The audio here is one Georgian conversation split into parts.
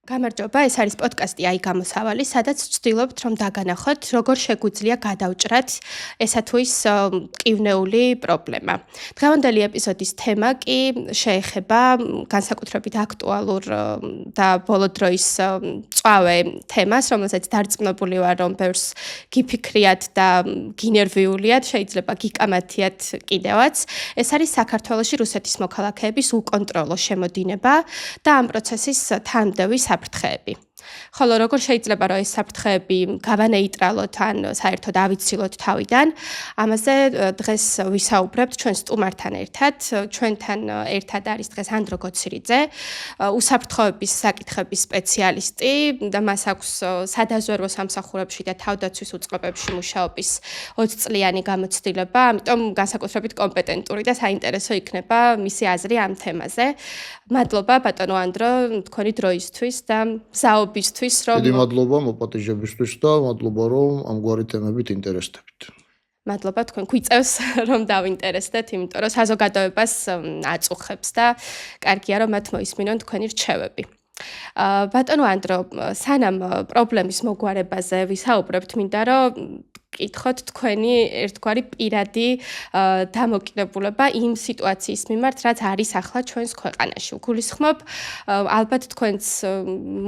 გამარჯობა, ეს არის პოდკასტი აი გამოსავალი, სადაც ვცდილობთ რომ დაგანახოთ, როგორ შეგვიძლია გადავჭრათ ესა თუ ის მტკივნეული პრობლემა. დღევანდელი ეპიზოდის თემა კი შეეხება განსაკუთრებით აქტუალურ და ბოლო დროის მწვავე თემას, რომელსაც დარწმუნებული ვარ, რომ ბევრს გიფიქრიათ და გინერვიულიათ, შეიძლება გიკამათიათ კიდევაც. ეს არის საქართველოში რუსეთის მოქალაქეების უკონტროლო შემოდინება და ამ პროცესის თანმდევი საფრთხეები. ხოლო როგორ შეიძლება რომ ეს საფრთხეები გავანეიტრალოთ ან საერთოდ ავიცილოთ თავიდან, ამაზე დღეს ვისაუბრებთ ჩვენ სტუმართან ერთად. ჩვენთან ერთად არის დღეს ანდრო გოცირიძე, უსაფრთხოების საკითხების სპეციალისტი და მას აქვს სადაზვერვო სამსახურებში და თავდაცვის უწყებებში მუშაობის 20 წლიანი გამოცდილება, ამიტომ განსაკუთრებით კომპეტენტური და საინტერესო იქნება მისი აზრი ამ თემაზე. მადლობა ბატონო ანდრო, თქვენი დროისთვის და მზაობისთვის, რომ დიდი მადლობა მოპატიჟებისთვის და მადლობა რომ ამგვარი თემებით ინტერესდებით. მადლობა თქვენ გვიწევს რომ დავინტერესდეთ, იმიტომ რომ საზოგადოებას აწუხებს და კარგია რომ მათ მოისმინონ თქვენი რჩევები. ბატონო ანდრო, სანამ პრობლემის მოგვარებაზე ვისაუბრებთ, მინდა რომ კითხოთ თქვენი ერთგვარი პირადი დამოკიდებულება იმ სიტუაციის მიმართ, რაც არის ახლა ჩვენს ქვეყანაში. ვგულისხმობ, ალბათ თქვენც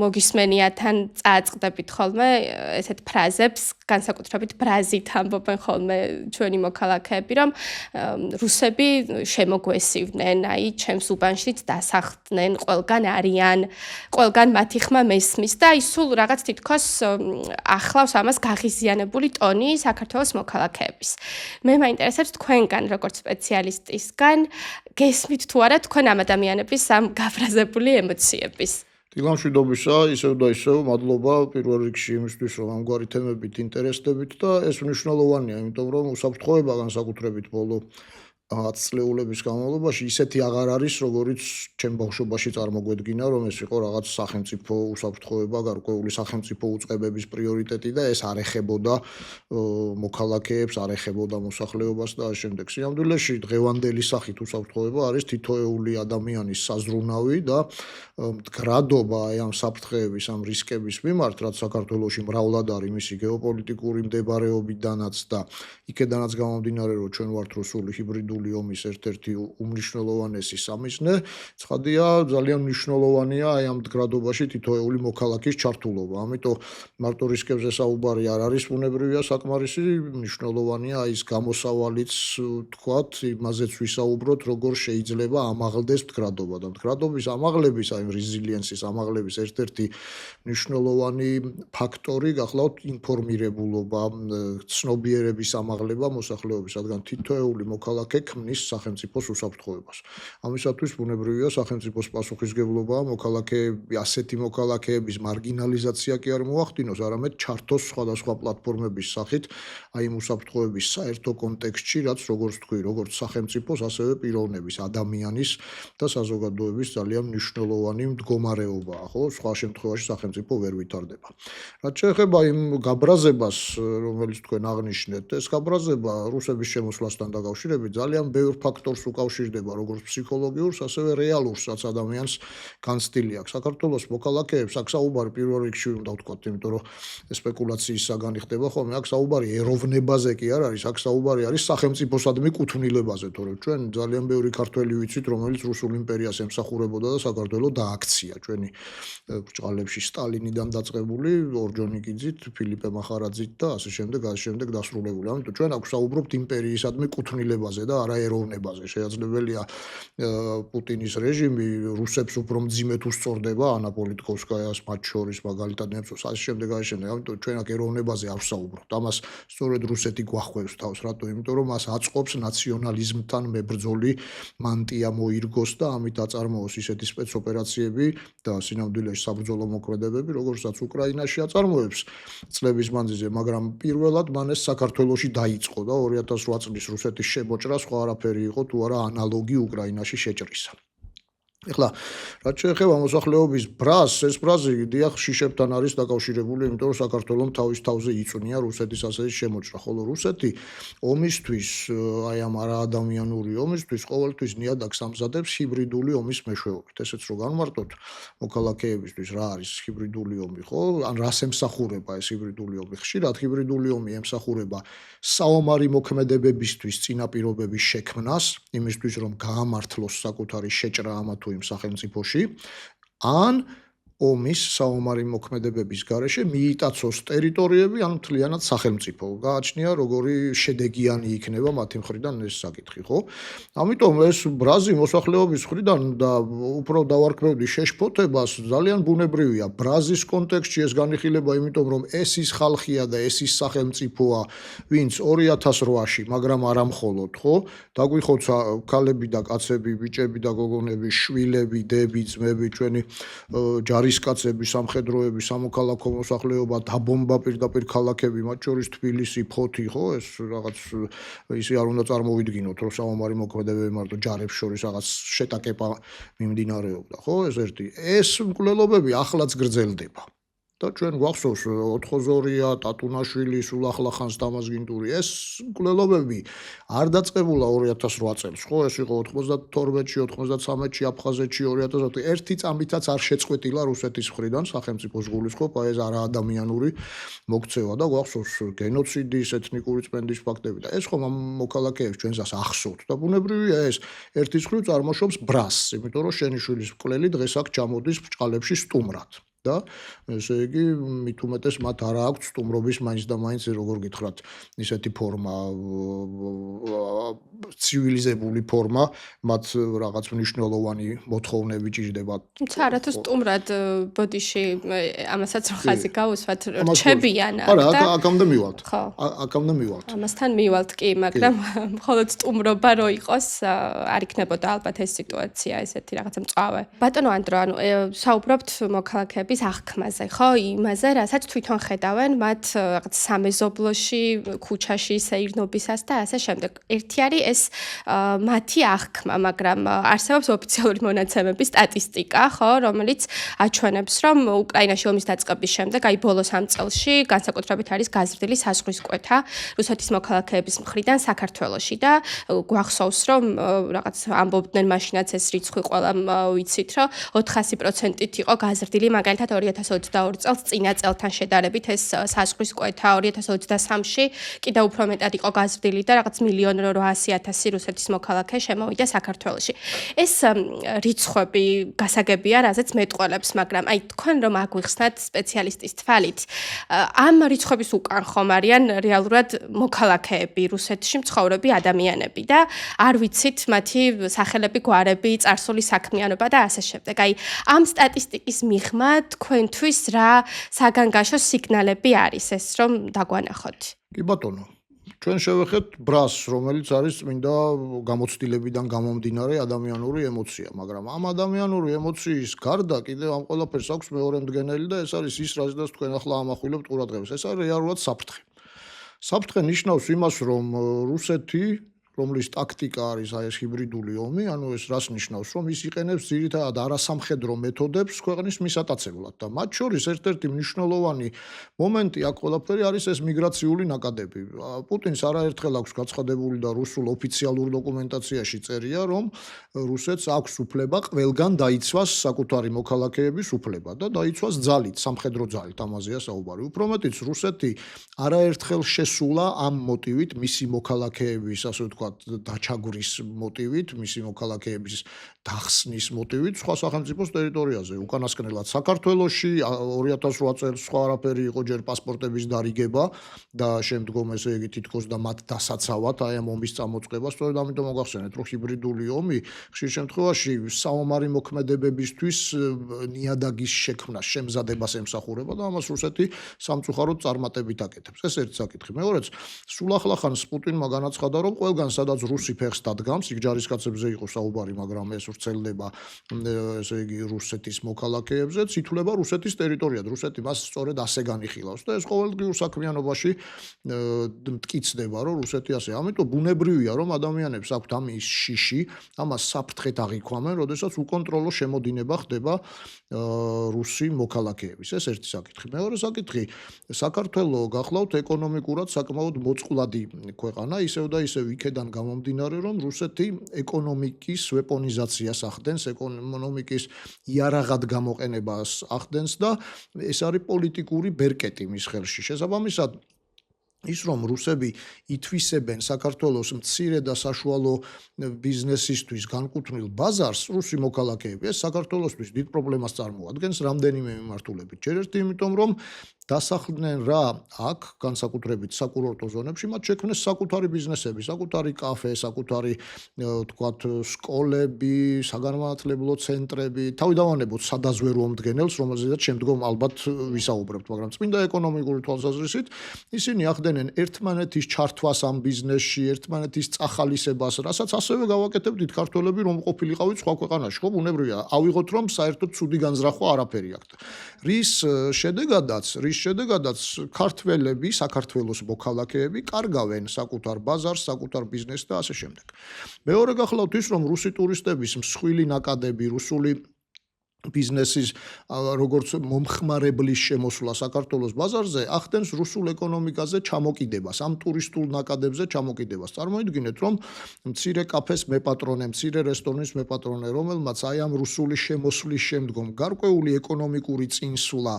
მოგისმენიათ ან წააწყდებით ხოლმე ესეთ ფრაზებს, განსაკუთრებით ბრაზით ამბობენ ხოლმე ჩვენი მოქალაქეები, რომ რუსები შემოგვესივნენ, აი ჩემს უბანშიც დასახლდნენ, ყველგან არიან, ყველგან მათი ხმა მესმის და აი სულ რაღაც თითქოს ახლავს ამას გაღიზიანებული ტონი საქართველოს მოქალაქეების. მე მაინტერესებს თქვენგან, როგორც სპეციალისტისგან, გესმით თუ არა თქვენ ამ ადამიანების ამ გაფრაზებული ემოციების. დილამშვიდობისა, ისევ და ისევ მადლობა პირველ რიგში იმისთვის, რომ ამგვარი თემებით ინტერესდებით და ეს მნიშვნელოვანია, იმიტომ რომ უსაფრთხოება განსაკუთრებით ბოლო 10 წლეულების განმავლობაში ისეთი აღარ არის, როგორიც ჩემ ბავშვობაში წარმოგვედგინა, რომ ეს იყო რაღაც სახელმწიფო უსაფრთხოება, გარკვეული სახელმწიფო უწყებების პრიორიტეტი და ეს არ ეხებოდა მოქალაქეებს, არ ეხებოდა მოსახლეობას და შემდეგ. სიამდილეში დღევანდელი სახით უსაფრთხოება არის თითოეული ადამიანის საზრუნავი და მდგრადობა აი ამ საფრთხეების, ამ რისკების მიმართ, რაც საქართველოში მრავლად არის მისი გეოპოლიტიკური მდებარეობიდანაც და იქედანაც გამომდინარე, რომ ჩვენ ვართ რუსული ჰიბრიდული ომის ერთ-ერთი უმნიშვნელოვანესი სამიზნე, ცხადია, ძალიან მნიშვნელოვანია აი ამ მდგრადობაში თითოეული მოქალაქის ჩართულობა. ამიტომ მარტო რისკებზე საუბარი არ არის ბუნებრივია საკმარისი, მნიშვნელოვანია აი ეს გამოსავალიც თქვათ, იმაზეც ვისაუბროთ, როგორ შეიძლება ამაღლდეს მდგრადობა და მდგრადობის ამაღლების, აი რეზილიენსის ამაღლების ერთ-ერთი მნიშვნელოვანი ფაქტორი გახლავთ ინფორმირებულობა, ცნობიერების ამაღლება მოსახლეობის, რადგან თითოეული მოქალაქე ქმნის სახელმწიფოს უსაფრთხოებას. ამისათვის ბუნებრივია სახელმწიფოს პასუხისმგებლობაა მოქალაქეები, ასეთი მოქალაქეების მარგინალიზაცია კი არ მოახდინოს, არამედ ჩართოს სხვადასხვა პლატფორმების სახით აი იმ უსაფრთხოების საერთო კონტექსტში, რაც როგორც თქვი, როგორც სახელმწიფოს, ასევე პიროვნების, ადამიანის და საზოგადოების ძალიან მნიშვნელოვანი მდგომარეობაა, ხო? სხვა შემთხვევაში სახელმწიფო ვერ ვითარდება. რაც შეეხება იმ გაბრაზებას, რომელიც თქვენ აღნიშნეთ, ეს გაბრაზება რუსების შემოსვლასთან დაკავშირებით ძალიან ბევრ ფაქტორს უკავშირდება, როგორც ფსიქოლოგიურს, ასევე რეალურს, რაც ადამიანს განცდილი აქვს. საქართველოს მოქალაქეებს აქ საუბარი პირველ რიგში უნდა ვთქვათ, იმიტომ რომ სპეკულაციის საგანი ხდება ხოლმე, აქ საუბარი ეროვნებაზე კი არ არის, აქ საუბარი არის სახელმწიფოსადმი კუთვნილებაზე, თორემ ჩვენ ძალიან ბევრი ქართველი ვიცით, რომელიც რუსულ იმპერიას ემსახურებოდა და საქართველოს დააქცია ჩვენი ბრჭყალებში სტალინიდან დაწყებული ორჯონიკიძით, ფილიპე მახარაძით და ასე შემდეგ დასრულებული. ამიტომ ჩვენ აქ საუბრობთ იმპერიისადმი კუთვნილებაზე და არა ეროვნებაზე. შეაძლებელია პუტინის რეჟიმი რუსებს უფრო მძიმედ უსწორდება, ანა პოლიტკოვსკაიას მათ შორის მაგალითად ნემცოვს, ასე შემდეგ. ამიტომ ჩვენ აქ ეროვნებაზე არ ვსაუბრობთ. ამას სწორედ რუსეთი გვახმევს თავს, რატო? იმიტომ რომ მას აწყობს ნაციონალიზმთან მებრძოლი მანტია მოირგოს და ამით აწარმოოს ისეთი სპეცოპერაციები და სინამდვილეში საბრძოლო მოქმედებები, როგორცაც უკრაინაში აწარმოებს წლების მანძილზე, მაგრამ პირველად მან ეს საქართველოში დაიწყო და 2008 წლის რუსეთის შემოჭრა სხვა არაფერი იყო თუ არა ანალოგი უკრაინაში შეჭრისა. ეხლა რაც შეეხება მოსახლეობის ბრაზს, ეს ბრაზი დიახ შიშებთან არის დაკავშირებული, იმიტომ რომ საქართველოს თავის თავზე იწვნია რუსეთის ასეთი შემოჭრა, ხოლო რუსეთი ომისთვის, აი ამ არაადამიანური ომისთვის ყოველთვის ნიადაგს ამზადებს ჰიბრიდული ომის მეშვეობით. ესეც რო განმარტოთ მოქალაქეებისთვის რა არის ჰიბრიდული ომი, ხო? ან რას ემსახურება ეს ჰიბრიდული ომი? ხშირად ჰიბრიდული ომი ემსახურება საომარი მოქმედებებისთვის წინაპირობების შექმნას, იმისთვის რომ გაამართლოს საკუთარი შეჭრა ამა თუ იმ სახელმწიფოში, ან ომის საომარი მოქმედებების გარეშე მიიტაცოს ტერიტორიები, ან მთლიანად სახელმწიფო. გააჩნია როგორი შედეგიანი იქნება მათი მხრიდან ეს საკითხი, ხო? ამიტომ ეს ბრაზი მოსახლეობის მხრიდან და უფრო დავარქმევდი შეშფოთებას ძალიან ბუნებრივია. ბრაზის კონტექსტში ეს განიხილება, იმიტომ რომ ეს ის ხალხია და ეს ის სახელმწიფოა, ვინც 2008-ში, მაგრამ არა მხოლოდ, ხო? დაგვიხოცა ქალები და კაცები, ბიჭები და გოგონები, შვილები, დები, ძმები, ჩვენი ჯარისკაცები, სამხედროები, სამოქალაქო მოსახლეობა დაბომბა პირდაპირ ქალაქები, მათ შორის თბილისი, ფოთი, ხო, ეს რაღაც ისე არ უნდა წარმოვიდგინოთ, რომ საომარი მოქმედებები მარტო ჯარებს შორის რაღაც შეტაკება მიმდინარეობდა, ხო, ეს ერთი. ეს მკვლელობები ახლაც გრძელდება. და ჩვენ გვახსოვს ოთხოზორია, ტატუნაშვილი, სულ ახლა ხანს დამაზგინტური, ეს მკვლელობები არ დაწყებულა 2008 წელს, ხო, ეს იყო 92-ში, 93-ში, აფხაზეთში 2008, ერთი წამითაც არ შეწყვეტილა რუსეთის მხრიდან სახელმწიფოს გულისხმობა ეს არაადამიანური მოქცევა და გვახსოვს გენოციდის, ეთნიკური წმენდის ფაქტები და ეს ხომ ამ მოქალაქეებს ჩვენსაც ახსოვთ და ბუნებრივია ეს ერთის მხრივ წარმოშობს ბრაზს, იმიტომ რომ შენი შვილის მკვლელი დღეს აქ ჩამოდის ბრჭყალებში სტუმრად. და ესე იგი მით უმეტეს მათ არ აქვს სტუმრობის მაინც და მაინც როგორ გითხრათ ისეთი ფორმა ცივილიზებული ფორმა მათ რაღაც მნიშვნელოვანი მოთხოვნები ჭირდება. თუმცა არათუ სტუმრად ბოდიში ამასაც რო ხაზი გავუსვათ რჩებიან არა აქამდე მივალთ. აქამდე მივალთ. ამასთან მივალთ კი, მაგრამ მხოლოდ სტუმრობა რო იყოს არ იქნებოდა ალბათ ეს სიტუაცია ესეთი რაღაცა მწვავე. ბატონო ანდრო, ანუ საუბრობთ მოქალაქეების აღქმაზე, ხო? იმაზე, რასაც თვითონ ხედავენ მათ რაღაც სამეზობლოში, ქუჩაში, სეირნობისას და ასე შემდეგ. ერთი არის ეს მათი აღქმა, მაგრამ არსებობს ოფიციალური მონაცემების სტატისტიკა, ხო, რომელიც აჩვენებს, რომ უკრაინაში ომის დაწყების შემდეგ, აი ბოლო 3 წელში, განსაკუთრებით არის გაზრდილი საზღვრის კვეთა რუსეთის მოქალაქეების მხრიდან საქართველოში და გვახსოვს, რომ რაღაც ამბობდნენ მაშინაც ეს რიცხვი ყველამ ვიცით, რომ 400%-ით იყო გაზრდილი, მაგალითად 2022 წელს წინა წელთან შედარებით ეს საზღვრის კვეთა 2023-ში კიდევ უფრო მეტად იყო გაზრდილი და რაღაც 1,800,000 რუსეთის მოქალაქე შემოვიდა საქართველოში. ეს რიცხვები გასაგებია, რაზეც მეტყველებს, მაგრამ აი თქვენ რომ აგვიხსნათ სპეციალისტის თვალით, ამ რიცხვების უკან ხომ არიან რეალურად მოქალაქეები, რუსეთში მცხოვრები ადამიანები და არ ვიცით მათი სახელები, გვარები, წარსული საქმიანობა და ასე შემდეგ. აი ამ სტატისტიკის მიღმა თქვენთვის რა საგანგაშო სიგნალები არის ეს რომ დაგვანახოთ? კი ბატონო. ჩვენ შევეხეთ ბრაზს, რომელიც არის წმინდა გამოცდილებიდან გამომდინარე ადამიანური ემოცია, მაგრამ ამ ადამიანური ემოციის გარდა კიდევ ამ ყველაფერს აქვს მეორე მდგენელი და ეს არის ის, რასაც თქვენ ახლა ამახვილებთ ყურადღებას. ეს არის რეალურად საფრთხე. საფრთხე ნიშნავს იმას, რომ რუსეთი რომლის ტაქტიკა არის აი ეს ჰიბრიდული ომი, ანუ ეს რას ნიშნავს, რომ ის იყენებს ძირითადად არასამხედრო მეთოდებს ქვეყნის მისატაცებლად და მათ შორის ერთ-ერთი მნიშვნელოვანი მომენტი აქ ყველაფერი არის ეს მიგრაციული ნაკადები. პუტინს არაერთხელ აქვს გაცხადებული და რუსულ ოფიციალურ დოკუმენტაციაში წერია, რომ რუსეთს აქვს უფლება ყველგან დაიცვას საკუთარი მოქალაქეების უფლება და დაიცვას ძალით, სამხედრო ძალით, ამაზეა საუბარი. უფრო მეტიც რუსეთი არაერთხელ შესულა ამ მოტივით მისი მოქალაქეების, ასე ვთქვათ, დაჩაგვრის მოტივით, მისი მოქალაქეების დახსნის მოტივით სხვა სახელმწიფოს ტერიტორიაზე. უკანასკნელად საქართველოში 2008 წელს სხვა არაფერი იყო ჯერ პასპორტების დარიგება და შემდგომ ესე იგი თითქოს და მათ დასაცავად აი ამ ომის წამოწყება. სწორედ ამიტომ მოგახსენეთ, რომ ჰიბრიდული ომი ხშირ შემთხვევაში საომარი მოქმედებებისთვის ნიადაგის შექმნას, შემზადებას ემსახურება და ამას რუსეთი სამწუხაროდ წარმატებით აკეთებს. ეს ერთი საკითხი. მეორეც, სულ ახლახანს პუტინმა განაცხადა, რომ ყველგან სადაც რუსი ფეხს დადგამს, იქ ჯარისკაცებზე იყო საუბარი, მაგრამ ეს ვრცელდება ესე იგი რუსეთის მოქალაქეებზეც, ითვლება რუსეთის ტერიტორიად. რუსეთი მას სწორედ ასე განიხილავს და ეს ყოველდღიურ საქმიანობაში მტკიცდება, რომ რუსეთი ასე. ამიტომ ბუნებრივია, რომ ადამიანებს აქვთ ამის შიში, ამას საფრთხეთ აღიქვამენ, როდესაც უკონტროლო შემოდინება ხდება რუსი მოქალაქეების. ეს ერთი საკითხი. მეორე საკითხი, საქართველო გახლავთ ეკონომიკურად საკმაოდ მოწყვლადი ქვეყანა, ისევ და ისევ იქედან გამომდინარე, რომ რუსეთი ეკონომიკის ვეპონიზაციას ახდენს, ეკონომიკის იარაღად გამოყენებას ახდენს და ეს არის პოლიტიკური ბერკეტი მის ხელში. შესაბამისად ის რომ რუსები ითვისებენ საქართველოს მცირე და საშუალო ბიზნესისთვის განკუთვნილ ბაზარს, რუსი მოქალაქეები, ეს საქართველოსთვის დიდ პრობლემას წარმოადგენს რამდენიმე მიმართულებით. ჯერ ერთი იმიტომ, რომ დასახლდნენ რა აქ, განსაკუთრებით საკურორტო ზონებში, მათ შექმნეს საკუთარი ბიზნესები, საკუთარი კაფე, საკუთარი თქვათ სკოლები, საგანმანათლებლო ცენტრები, თავიდანვანებოთ სადაზვერვო მდგენელს, რომელზედაც შემდგომ ალბათ ვისაუბრებთ, მაგრამ წმინდა ეკონომიკური თვალსაზრისით ისინი ახდენენ ერთმანეთის ჩართვას ამ ბიზნესში, ერთმანეთის წახალისებას, რასაც ასევე გავაკეთებდით ქართველები, რომ ყოფილიყავით სხვა ქვეყანაში, ხო, ბუნებრივია, ავიღოთ რომ საერთოდ ცუდი განზრახვა არაფერი აქვს. რის შედეგადაც ქართველები, საქართველოს მოქალაქეები კარგავენ საკუთარ ბაზარს, საკუთარ ბიზნესს და ასე შემდეგ. მეორე გახლავთ ის, რომ რუსი ტურისტების მსხვილი ნაკადები, რუსული ბიზნესის როგორც მომხმარებლის შემოსვლა საქართველოს ბაზარზე ახდენს რუსულ ეკონომიკაზე ჩამოკიდებას, ამ ტურისტულ ნაკადებზე ჩამოკიდებას. წარმოიდგინეთ, რომ მცირე კაფეს მეპატრონე, მცირე რესტორნის მეპატრონე, რომელმაც აი ამ რუსული შემოსვლის შემდგომ გარკვეული ეკონომიკური წინსვლა,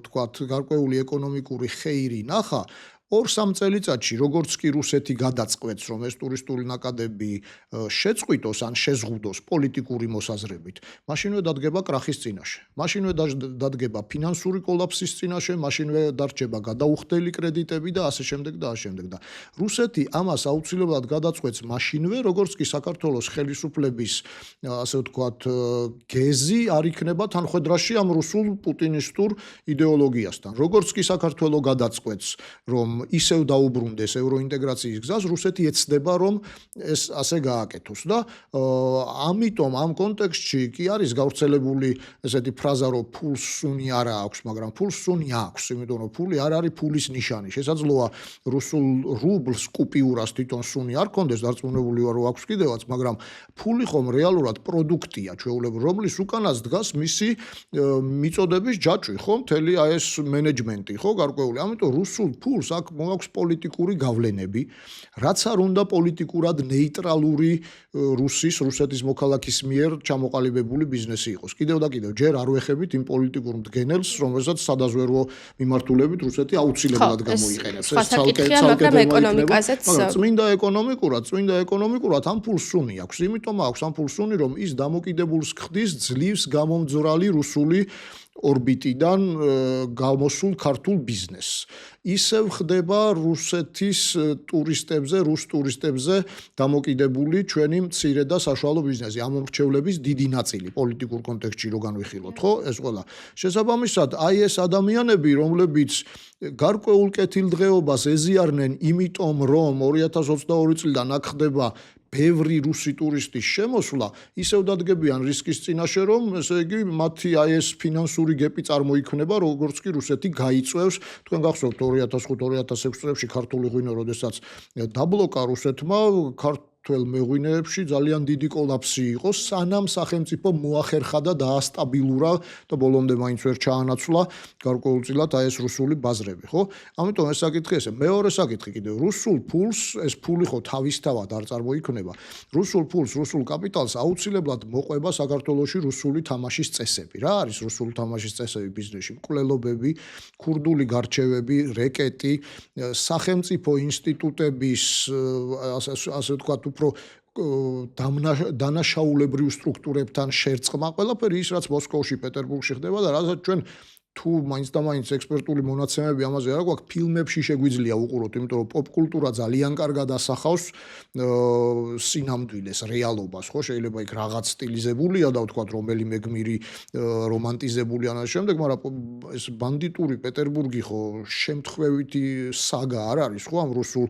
თქვათ, გარკვეული ეკონომიკური ხეირი ნახა, 2-3 წელიწადში, როგორც კი რუსეთი გადაწყვეტს, რომ ეს ტურისტული ნაკადები შეწყვიტოს ან შეზღუდოს პოლიტიკური მოსაზრებით, მაშინვე დადგება კრახის წინაშე. მაშინვე დადგება ფინანსური კოლაფსის წინაშე, მაშინვე დარჩება გადაუხდელი კრედიტები და ასე შემდეგ და ასე შემდეგ. და რუსეთი ამას აუცილებლად გადაწყვეტს მაშინვე, როგორც კი საქართველოს ხელისუფლების, ასე ვთქვათ, გეზი არ იქნება თანხვედრაში ამ რუსულ პუტინისტურ იდეოლოგიასთან. როგორც კი საქართველო გადაწყვეტს, რომ ისევ დაუბრუნდეს ევროინტეგრაციის გზას, რუსეთი ეცდება, რომ ეს ასე გააკეთოს და ამიტომ ამ კონტექსტში კი არის გავრცელებული ესეთი ფრაზა, რომ ფულს სუნი არ აქვს, მაგრამ ფულს სუნი აქვს, იმიტომ რომ ფული არ არის ფულის ნიშანი. შესაძლოა რუსულ რუბლს, კუპიურას თვითონ სუნი არ კონდეს, დარწმუნებული ვარ, რომ აქვს კიდევაც, მაგრამ ფული ხომ რეალურად პროდუქტია, ჩვეულებრივ, რომლის უკანაც დგას მისი მიწოდების ჯაჭვი, ხო, მთელი აი ეს მენეჯმენტი, ხო, გარკვეული. ამიტომ რუსულ ფულს აქ მოაქვს პოლიტიკური გავლენები, რაც არ უნდა პოლიტიკურად ნეიტრალური რუსეთის მოქალაქის მიერ ჩამოყალიბებული ბიზნესი იყოს. კიდევ და კიდევ ჯერ არ ვეხებით იმ პოლიტიკურ მდგენელს, რომელსაც სადაზვერვო მიმართულებით რუსეთი აუცილებლად გამოიყენებს. ეს ცალკე ეკონომიკაზეც, მაგრამ წმინდა ეკონომიკურად ამ ფულს სუნი აქვს. იმიტომ აქვს ამ ფულს სუნი, რომ ის დამოკიდებულს ხდის ძლივს გამომძვრალი რუსული ორბიტიდან გამოსულ ქართულ ბიზნესს. ისევ ხდება რუსეთის ტურისტებზე, რუს ტურისტებზე დამოკიდებული ჩვენი მცირე და საშუალო ბიზნესი. ამ მრჩევლების დიდი ნაწილი პოლიტიკურ კონტექსტში რო განვიხილოთ, ხო? ეს ყველა. შესაბამისად, აი ეს ადამიანები, რომლებიც გარკვეულ კეთილდღეობას ეზიარნენ, იმიტომ რომ 2022 წლიდან აქ ხდება ბევრი რუსი ტურისტის შემოსვლა, ისევ დადგებიან რისკის წინაშე, რომ ესე იგი მათი აი ეს ფინანსური გეპი წარმოიქმნება, როგორც კი რუსეთი გაიწვევს, თქვენ გახსოვთ 2005-2006 წლებში ქართული ღვინო, როდესაც დაბლოკა რუსეთმა, ქართველ მეღვინეებში ძალიან დიდი კოლაფსი იყო, სანამ სახელმწიფო მოახერხა და დაასტაბილურა და ბოლომდე მაინც ვერ ჩაანაცვლა გარკვეულწილად აი ეს რუსული ბაზრები, ხო? ამიტომ ეს საკითხი ესე. მეორე საკითხი კიდევ, რუსულ ფულს, ეს ფული ხო თავისთავად არ წარმოიქმნება. რუსულ ფულს, რუსულ კაპიტალს აუცილებლად მოყვება საქართველოში რუსული თამაშის წესები. რა არის რუსული თამაშის წესები ბიზნესში? მკვლელობები, ქურდული გარჩევები, რეკეტი, სახელმწიფო ინსტიტუტების ასე ვთქვათ, უფრო დანაშაულებრივ სტრუქტურებთან შერწყმა, ყველაფერი ის, რაც მოსკოვში, პეტერბურგში ხდება და რასაც ჩვენ თუ მაინც და მაინც ექსპერტული მონაცემები ამაზე არ გვაქვს, ფილმებში შეგვიძლია უყუროთ, იმიტომ რომ პოპ კულტურა ძალიან კარგად ასახავს სინამდვილეს, რეალობას, ხო? შეიძლება იქ რაღაც სტილიზებულია და ვთქვათ, რომელიმე გმირი რომანტიზებული ან ამ შემდეგ, მაგრამ ეს ბანდიტური პეტერბურგი ხო შემთხვევითი საგა არ არის ხო ამ რუსულ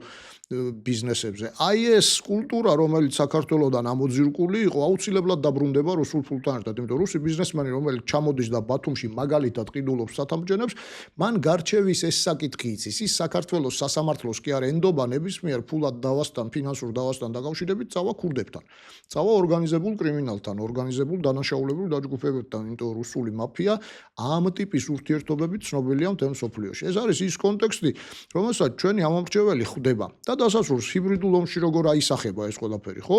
ბიზნესებზე. აი ეს კულტურა, რომელიც საქართველოსთან ამოძირკული იყო, აუცილებლად დაბრუნდება რუსულ ფულთან ერთად, იმიტომ რომ რუსი ბიზნესმენი, რომელიც ჩამოდის და ბათუმში მაგალითად ყიდულობს სათამბჯენებს, მან გარჩევის ეს საკითხი იცის. ის საქართველოს სასამართლოს კი არ ენდობა ნებისმიერ ფულად დავასთან, ფინანსურ დავასთან დაკავშირებით წავა ქურდებთან. წავა ორგანიზებულ კრიმინალთან, ორგანიზებულ დანაშაულებრივ დაჯგუფებებთან, იმიტომ რომ რუსული მაფია ამ ტიპის ურთიერთობებით ცნობილია მთელ მსოფლიოში. ეს არის ის კონტექსტი, რომელსაც ჩვენი ამომრჩეველი ხვდება. და დასასრულს ჰიბრიდულ ომში როგორ აისახება ეს ყველაფერი, ხო?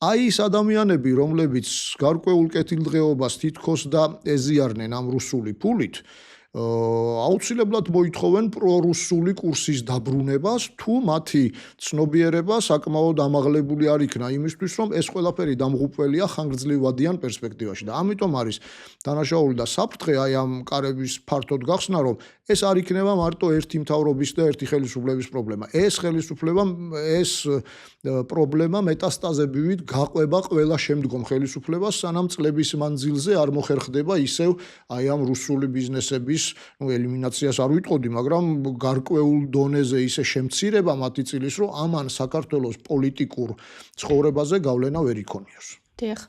აი ის ადამიანები, რომლებიც გარკვეულ კეთილდღეობას თითქოს და ეზიარნენ ამ რუსული ფულით, აუცილებლად მოითხოვენ პრორუსული კურსის დაბრუნებას, თუ მათი ცნობიერება საკმაოდ ამაღლებული არ იქნა იმისთვის, რომ ეს ყველაფერი დამღუპველია ხანგრძლივადიან პერსპექტივაში. და ამიტომ არის დანაშაული და საფრთხე აი ამ კარების ფართოდ გახსნა, რომ ეს არ იქნება მარტო ერთი მთავრობის და ერთი ხელისუფლების პრობლემა. ეს ხელისუფლება, ეს პრობლემა მეტასტაზებივით გაყვება ყველა შემდგომ ხელისუფლებას, სანამ წლების მანძილზე არ მოხერხდება ისევ აი ამ რუსული ბიზნესების ელიმინაციას არ ვიტყოდი, მაგრამ გარკვეულ დონეზე ისე შემცირება მათი წილის, რომ ამან საქართველოს პოლიტიკურ ცხოვრებაზე გავლენა ვერ იქონიოს. დიახ.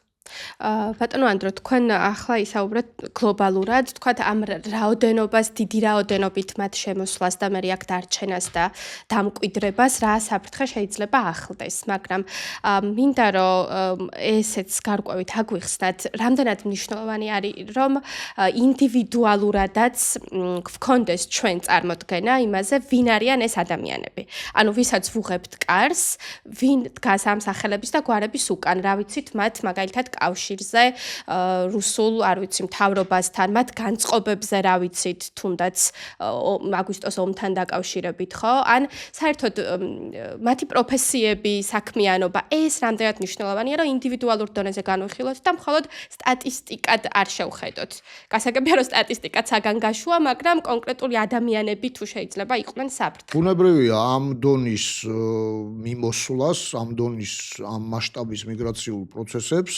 ბატონო ანდრო, თქვენ ახლა ისაუბრეთ გლობალურად, თქვათ ამ რაოდენობას, დიდი რაოდენობით მათ შემოსვლას და მე აქ დარჩენას და დამკვიდრებას რა საფრთხე შეიძლება ახლდეს, მაგრამ მინდა რომ ესეც გარკვევით აგვიხსნათ, რამდენად მნიშვნელოვანი არის რომ ინდივიდუალურადაც გვქონდეს ჩვენ წარმოდგენა იმაზე, ვინ არიან ეს ადამიანები. ანუ ვისაც ვუღებთ კარს, ვინ დგას ამ სახელების და გვარების უკან, რა ვიცით მათ მაგალითად კავშირზე რუსულ, არ ვიცი, მთავრობასთან, მათ განწყობებზე, რა ვიცით, თუნდაც აგვისტოს ომთან დაკავშირებით, ხო? ან საერთოდ მათი პროფესიები, საქმიანობა, ეს რამდენად მნიშვნელოვანია, რომ ინდივიდუალურ დონეზე განვიხილოთ და მხოლოდ სტატისტიკად არ შევხედოთ. გასაგებია, რომ სტატისტიკაც საგან გაშუა, მაგრამ კონკრეტული ადამიანები თუ შეიძლება იყვნენ საფრთხე. ბუნებრივია ამ დონის მიმოსვლას, ამ დონის, ამ მასშტაბის მიგრაციულ პროცესებს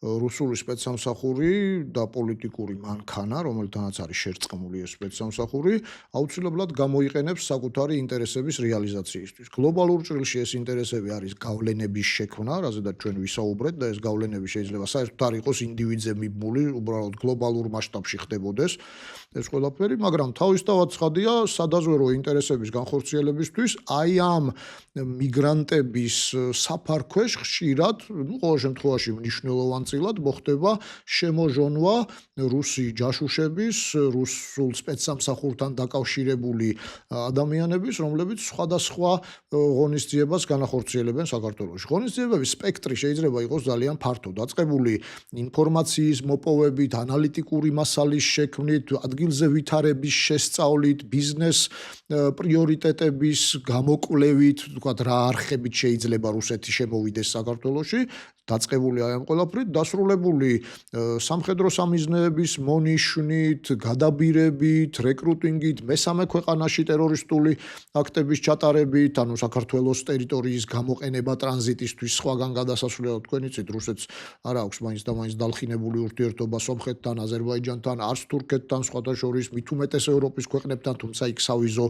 რუსული სპეცსამსახური და პოლიტიკური მანქანა, რომელთანაც არის შერწყმული ეს სპეცსამსახური, აუცილებლად გამოიყენებს საკუთარი ინტერესების რეალიზაციისთვის. გლობალურ ჭრილში ეს ინტერესები არის გავლენების შექმნა, რაზედაც ჩვენ ვისაუბრეთ და ეს გავლენები შეიძლება საერთოდ არ იყოს ინდივიდზე მიბმული, უბრალოდ გლობალურ მასშტაბში ხდებოდეს ეს ყველაფერი, მაგრამ თავისთავად ცხადია, სადაზვერო ინტერესების განხორციელებისთვის აი ამ მიგრანტების საფარქვეშ ხშირად, ყოველ შემთხვევაში მნიშვნელოვანწილად მოხდება შემოჟონვა რუსი ჯაშუშების, რუსულ სპეცსამსახურთან დაკავშირებული ადამიანების, რომლებიც სხვადასხვა ღონისძიებას განახორციელებენ საქართველოში. ღონისძიებების სპექტრი შეიძლება იყოს ძალიან ფართო, დაწყებული ინფორმაციის მოპოვებით, ანალიტიკური მასალის შექმნით, ადგილზე ვითარების შესწავლით, ბიზნეს პრიორიტეტების გამოკვლევით, თქვათ რა არხებით შეიძლება რუსეთი შემოვიდეს საქართველოში, დაწყებული აი ამ ყველაფრით, დასრულებული სამხედრო სამიზნეების მონიშნით, გადაბირებით, რეკრუტინგით, მესამე ქვეყანაში ტერორისტული აქტების ჩატარებით, ანუ საქართველოს ტერიტორიის გამოყენება ტრანზიტისთვის სხვაგან გადასასვლელად, თქვენ იცით, რუსეთს არ აქვს მაინც და მაინც დალხინებული ურთიერთობა სომხეთთან, აზერბაიჯანთან, არც თურქეთთან, სხვათა შორის მით უმეტეს ევროპის ქვეყნებთან, თუმცა იქ სავიზო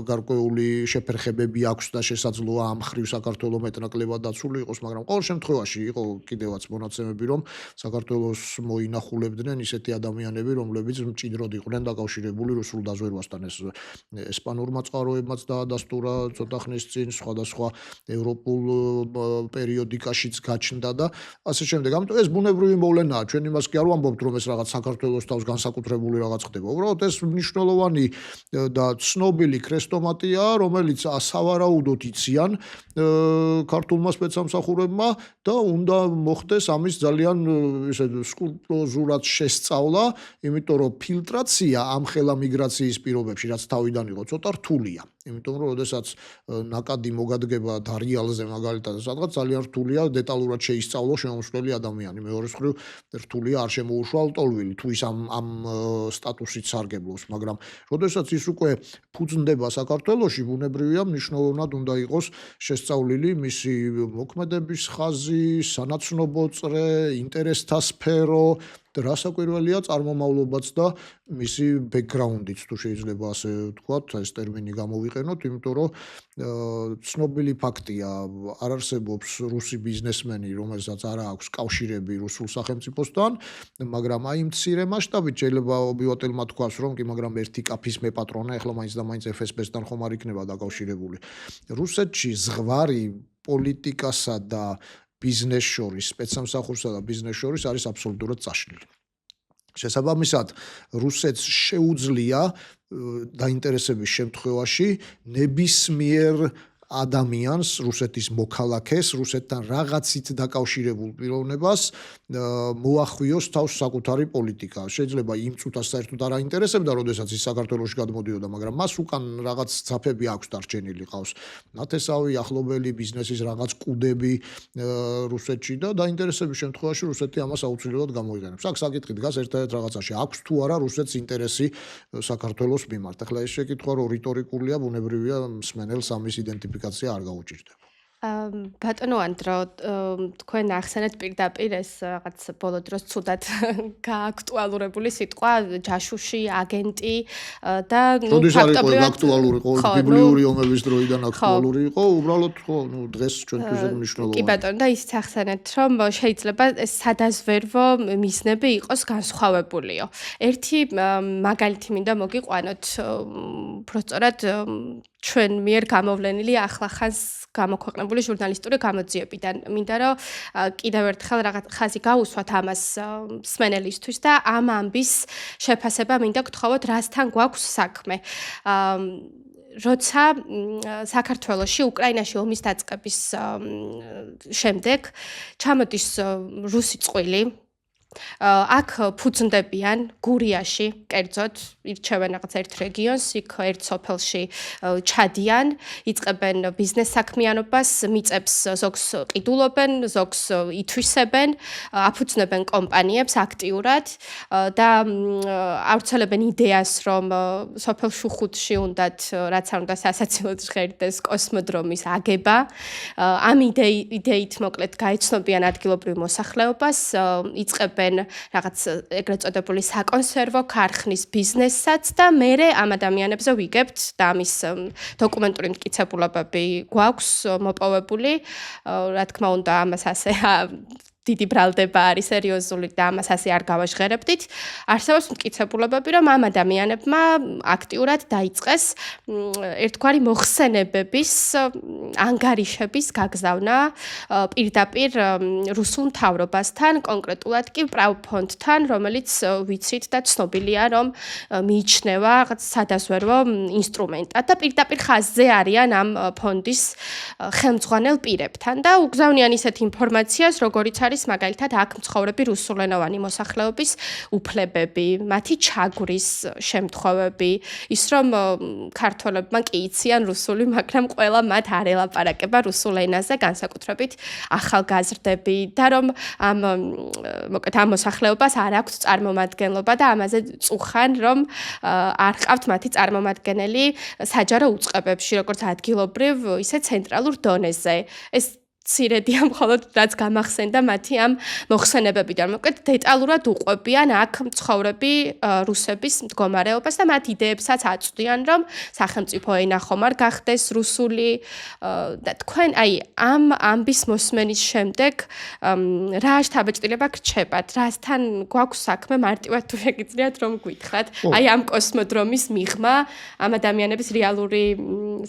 გარკვეული შეფერხებები აქვს და შესაძლოა ამ მხრივ საქართველოს მეტნაკლებად დაცული იყოს, მაგრამ ყოველ შემთხვევაში იყო კიდევაც მონაცემები, რომ საქართველოს მოინახულებდნენ ისეთი ადამიანები, რომლებიც მჭიდროდ იყვნენ დაკავშირებული რუსულ დაზვერვასთან. ეს ესპანურმა წყაროებმაც დაადასტურა ცოტა ხნის წინ, სხვადასხვა ევროპულ პერიოდიკაშიც გაჩნდა და ასე შემდეგ. ამიტომ ეს ბუნებრივი მოვლენაა. ჩვენ იმას კი არ ვამბობთ, რომ ეს რაღაც საქართველოს თავს განსაკუთრებული რაღაც ხდება. უბრალოდ ეს მნიშვნელოვანი და ცნობილი ქრესტომატია, რომელიც სავარაუდოდ იციან ქართულმა სპეცსამსახურებმა და უნდა მოხდეს ამის ძალიან ისე სკრუპულოზურად შესწავლა, იმიტომ რომ ფილტრაცია ამ ხელა მიგრაციის პირობებში, რაც თავიდან იყო, ცოტა რთულია. იმიტომ რომ შესაძაც ნაკადი მოგადგება დარიალზე მაგალითად, სადღაც ძალიან რთულია დეტალურად შეისწავლოს შემომსვლელი ადამიანი. მეორე მხრივ რთულია არ შემოუშვა ლტოლვილი, თუ ის ამ სტატუსით სარგებლობს, მაგრამ შესაძაც ის უკვე ფუძნდება საქართველოში, ბუნებრივია მნიშვნელოვნად უნდა იყოს შესწავლილი მისი მოქმედების ხაზი, სანაცნობო წრე, ინტერესთა სფერო, და რასაკვირველია წარმომავლობაც და მისი ბექგრაუნდიც თუ შეიძლება ასე ვთქვათ, ეს ტერმინი გამოვიყენოთ, იმიტომ რომ ცნობილი ფაქტია, არ არსებობს რუსი ბიზნესმენი, რომელსაც არ აქვს კავშირები რუსულ სახელმწიფოსთან, მაგრამ აი მცირე მასშტაბით შეიძლება ობიოტელმა თქვას, რომ კი, მაგრამ ერთი კაფის მეპატრონა, ეხლა მაინც და მაინც FSB-სთან ხომ არ იქნება დაკავშირებული. რუსეთში ზღვარი პოლიტიკასა და ბიზნეს შორის, სპეცსამსახურსა და ბიზნეს შორის არის აბსოლუტურად წაშლილი. შესაბამისად, რუსეთს შეუძლია დაინტერესების შემთხვევაში ნებისმიერ ადამიანს, რუსეთის მოქალაქეს, რუსეთთან რაღაცით დაკავშირებულ პიროვნებას მოახვიოს თავს საკუთარი პოლიტიკა. შეიძლება იმ წუთას საერთოდ არ აინტერესებდა, როდესაც ის საქართველოში გადმოდიოდა, მაგრამ მას უკან რაღაც ძაფები აქვს დარჩენილი ყავს. ნათესავი, ახლობელი ბიზნესის რაღაც კუდები რუსეთში და დაინტერესების შემთხვევაში რუსეთი ამას აუცილებლად გამოიყენებს. აქ საკითხი დგას ერთადერთ რაღაცაში, აქვს თუ არა რუსეთს ინტერესი საქართველოს მიმართ. ახლა ეს შეკითხვა რო რიტორიკულია, ბუნებრივია მსმენელს ამის იდენტიფიკაცია არ გაუჭირდება. ბატონო ანდრო, თქვენ ახსენეთ პირდაპირ ეს რაღაც ბოლო დროს ცუდად გააქტუალურებული სიტყვა ჯაშუში, აგენტი და როდის არ იყო აქტუალური, ბიბლიური ომების დროიდან აქტუალური იყო, უბრალოდ ხო, დღეს ჩვენთვის მნიშვნელოვანია. კი ბატონო, და ისიც ახსენეთ, რომ შეიძლება ეს სადაზვერვო მიზნები იყოს განსხვავებულიო. ერთი მაგალითი მინდა მოგიყვანოთ, უბრალოდ ჩვენ მიერ გამოვლენილი ახლახანს გამოქვეყნებული ჟურნალისტური გამოძიებიდან. მინდა რომ კიდევ ერთხელ რაღაც ხაზი გაუსვათ ამას მსმენელისთვის და ამ ამბის შეფასება მინდა გთხოვოთ, რასთან გვაქვს საქმე. როცა საქართველოში, უკრაინაში ომის დაწყების შემდეგ ჩამოდის რუსი წყვილი, აქ ფუძნდებიან გურიაში, კერძოდ ირჩევენ რაღაც ერთ რეგიონს, იქ ერთ სოფელში ჩადიან, იწყებენ ბიზნეს საქმიანობას, მიწებს ზოგს ყიდულობენ, ზოგს ითვისებენ, აფუძნებენ კომპანიებს აქტიურად და ავრცელებენ იდეას, რომ სოფელ შუხუთში უნდათ, რაც არ უნდა სასაცილოდ ჟღერდეს კოსმოდრომის აგება. ამ იდეით მოკლედ გაეცნობიან ადგილობრივ მოსახლეობას, იწყებენ რაღაც ეგრეთ წოდებული საკონსერვო ქარხნის ბიზნესსაც და მერე ამ ადამიანებზე ვიგებთ და ამის დოკუმენტური მტკიცებულებები გვაქვს მოპოვებული. რა თქმა უნდა, ამას ასე დიდი ბრალდება არის სერიოზული და ამას ასე არ გავაჟღერებდით. არსებობს მტკიცებულებები, რომ ამ ადამიანებმა აქტიურად დაიწყეს ერთგვარი მოხსენებების, ანგარიშების გაგზავნა პირდაპირ რუსულ მთავრობასთან, კონკრეტულად კი პრავფონდთან, რომელიც ვიცით და ცნობილია, რომ მიიჩნევა რაღაც სადაზვერვო ინსტრუმენტად და პირდაპირ ხაზზე არიან ამ ფონდის ხელმძღვანელ პირებთან და უგზავნიან ისეთ ინფორმაციას, როგორიც არის მაგალითად აქ მცხოვრები რუსულენოვანი მოსახლეობის უფლებები, მათი ჩაგვრის შემთხვევები, ის რომ ქართველებმა კი იციან რუსული, მაგრამ ყველა მათ არ ელაპარაკება რუსულ ენაზე, განსაკუთრებით ახალგაზრდები და რომ მოკლედ ამ მოსახლეობას არ აქვს წარმომადგენლობა და ამაზე წუხან, რომ არ ყავთ მათი წარმომადგენელი საჯარო უწყებებში, როგორც ადგილობრივ, ისე ცენტრალურ დონეზე. ეს ცირედია მხოლოდ რაც გამახსენდა მათი ამ მოხსენებებიდან. მოკლედ დეტალურად უყვებიან აქ მცხოვრები რუსების მდგომარეობას და მათ იდეებსაც აწვდიან, რომ სახელმწიფო ენა ხომ არ გახდეს რუსული და თქვენ აი ამ ამბის მოსმენის შემდეგ რა შთაბეჭდილება გრჩებათ? რასთან გვაქვს საქმე მარტივად თუ შეგიძლიათ რომ გითხრათ? აი ამ კოსმოდრომის მიღმა ამ ადამიანების რეალური